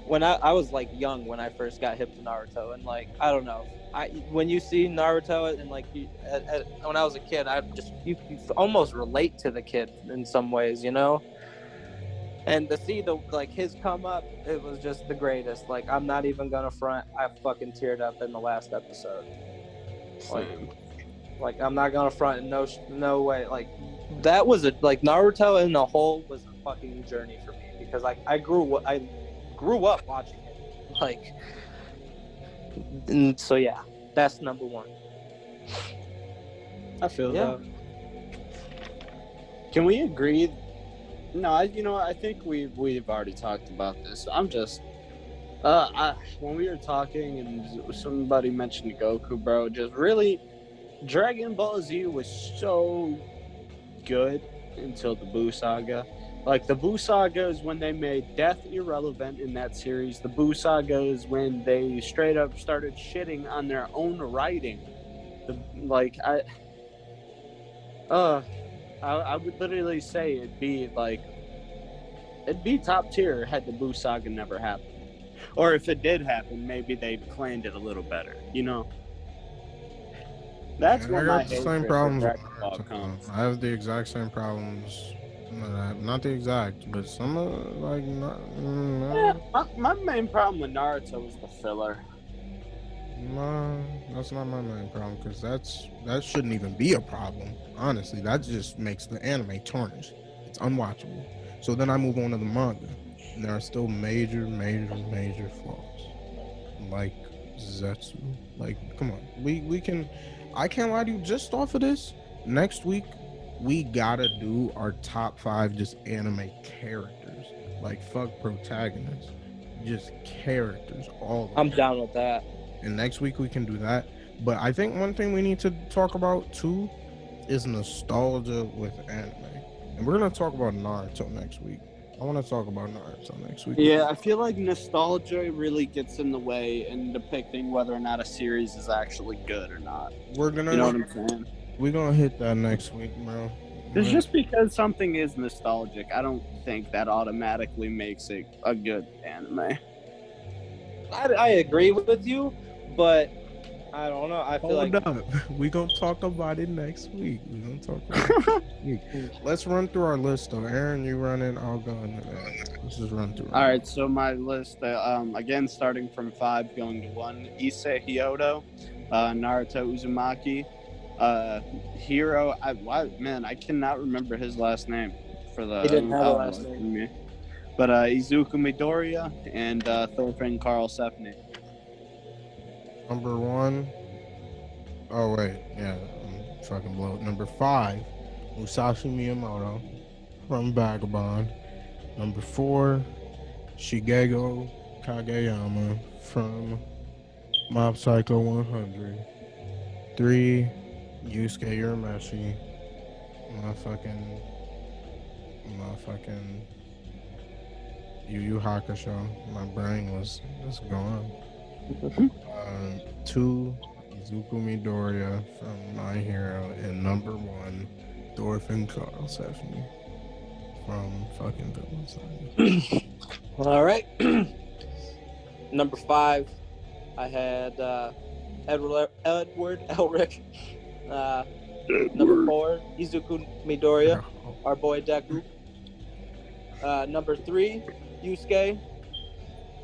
when I was like young when I first got hip to Naruto, and like, I don't know, when you see Naruto and like when I was a kid, you almost relate to the kid in some ways, and to see his come up, it was just the greatest. Like, I'm not even gonna front, I fucking teared up in the last episode. Like I'm not gonna front in no way. Like, that was Naruto in a whole was a fucking journey for me, because I grew up watching it. Like, and so yeah, that's number 1. I feel that. Can we agree? No, I think we've already talked about this. I'm just when we were talking and somebody mentioned Goku, bro, just really, Dragon Ball Z was so good until the Buu Saga. Like, the Buu Saga is when they made death irrelevant in that series. The Buu Saga is when they straight up started shitting on their own writing. I would literally say it'd be top tier had the Buu Saga never happened. Or if it did happen, maybe they planned it a little better, That's what I my got the same problems with Dragon Ball comes. Naruto. I have the exact same problems. Not the exact, but some like not. My main problem with Naruto was the filler. No, that's not my main problem, because that shouldn't even be a problem. Honestly, that just makes the anime tarnish. It's unwatchable. So then I move on to the manga, and there are still major flaws, like Zetsu. Like, come on, we can. I can't lie to you. Just off of this, next week we gotta do our top 5 just anime characters. Like, fuck protagonists, just characters. All of them. I'm down with that. And next week we can do that. But I think one thing we need to talk about too is nostalgia with anime. And we're gonna talk about Naruto next week. I want to talk about Naruto next week. Yeah, I feel like nostalgia really gets in the way in depicting whether or not a series is actually good or not. We're gonna, You know what I'm saying? we're gonna hit that next week, bro. It's just because something is nostalgic, I don't think that automatically makes it a good anime. I agree with you, but I don't know. I feel Hold like up. We gonna talk about it next week. We gonna talk about it next week. Let's run through our list though. Aaron, you run it. I'll go into that. Let's just run through. All right, so my list, again, starting from 5, going to 1, Issei Hyodo, Naruto Uzumaki, Hiro. I cannot remember his last name for the. he didn't have a last name. Me. But Izuku Midoriya and Thorfinn Karl Sefni. Number 1. Oh wait, yeah, I'm fucking blow. Number 5, Musashi Miyamoto from Vagabond. Number 4, Shigego Kageyama from Mob Psycho 100. 3, Yusuke Urameshi. Motherfucking Yu Yu Hakusho. My brain was just gone. 2, Izuku Midoriya from My Hero, and number 1, Thorfinn Karl Sefni from fucking Vinland Saga. All right. Number 5, I had Edward Elric. Number 4, Izuku Midoriya, our boy Deku. Number 3, Yusuke.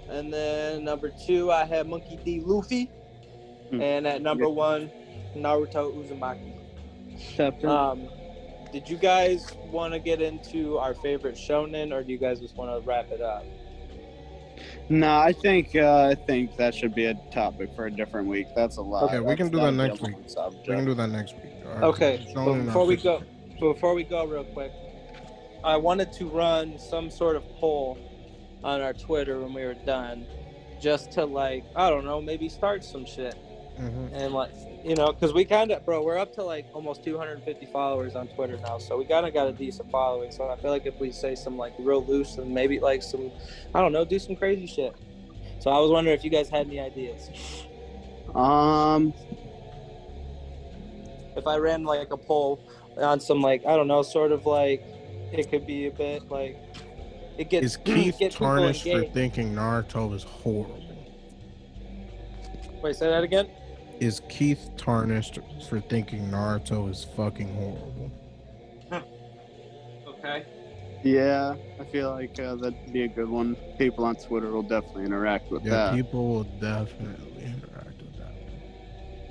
And then number 2, I had Monkey D. Luffy. And at number 1, Naruto Uzumaki. Did you guys want to get into our favorite shonen, or do you guys just want to wrap it up? No, I think that should be a topic for a different week. That's a lot. Okay, we can do that next week. Subject. We can do that next week. All right. Okay, but Shonen before we go real quick, I wanted to run some sort of poll on our Twitter when we were done, just to I don't know, maybe start some shit. Mm-hmm. And because we kind of, we're up to almost 250 followers on Twitter now, so we kind of got a decent following. So I feel like if we say some real loose and maybe some, I don't know, do some crazy shit. So I was wondering if you guys had any ideas. If I ran a poll on some I don't know, sort of it could be a bit it gets. Is Keith get tarnished for thinking Naruto is horrible? Wait, say that again. Is Keith tarnished for thinking Naruto is fucking horrible? Okay. Yeah, I feel like that'd be a good one. People on Twitter will definitely interact with Yeah, that. people will definitely interact with that.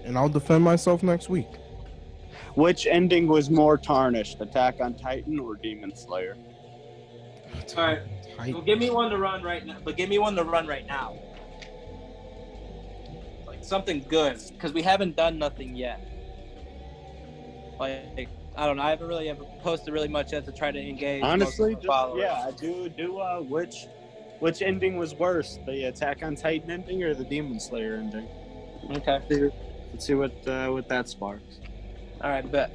And I'll defend myself next week. Which ending was more tarnished, Attack on Titan or Demon Slayer? All right. Well, give me one to run right now. But give me one to run right now. Something good, because we haven't done nothing yet. I don't know. I haven't really ever posted really much yet to try to engage. Honestly, followers. Which ending was worse, the Attack on Titan ending or the Demon Slayer ending? Okay. Let's see what that sparks. All right, bet.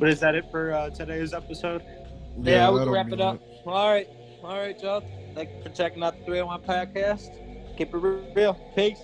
But is that it for today's episode? Yeah, we can wrap it up. All right, Joe. Thank you for checking out the 301 podcast. Keep it real. Peace.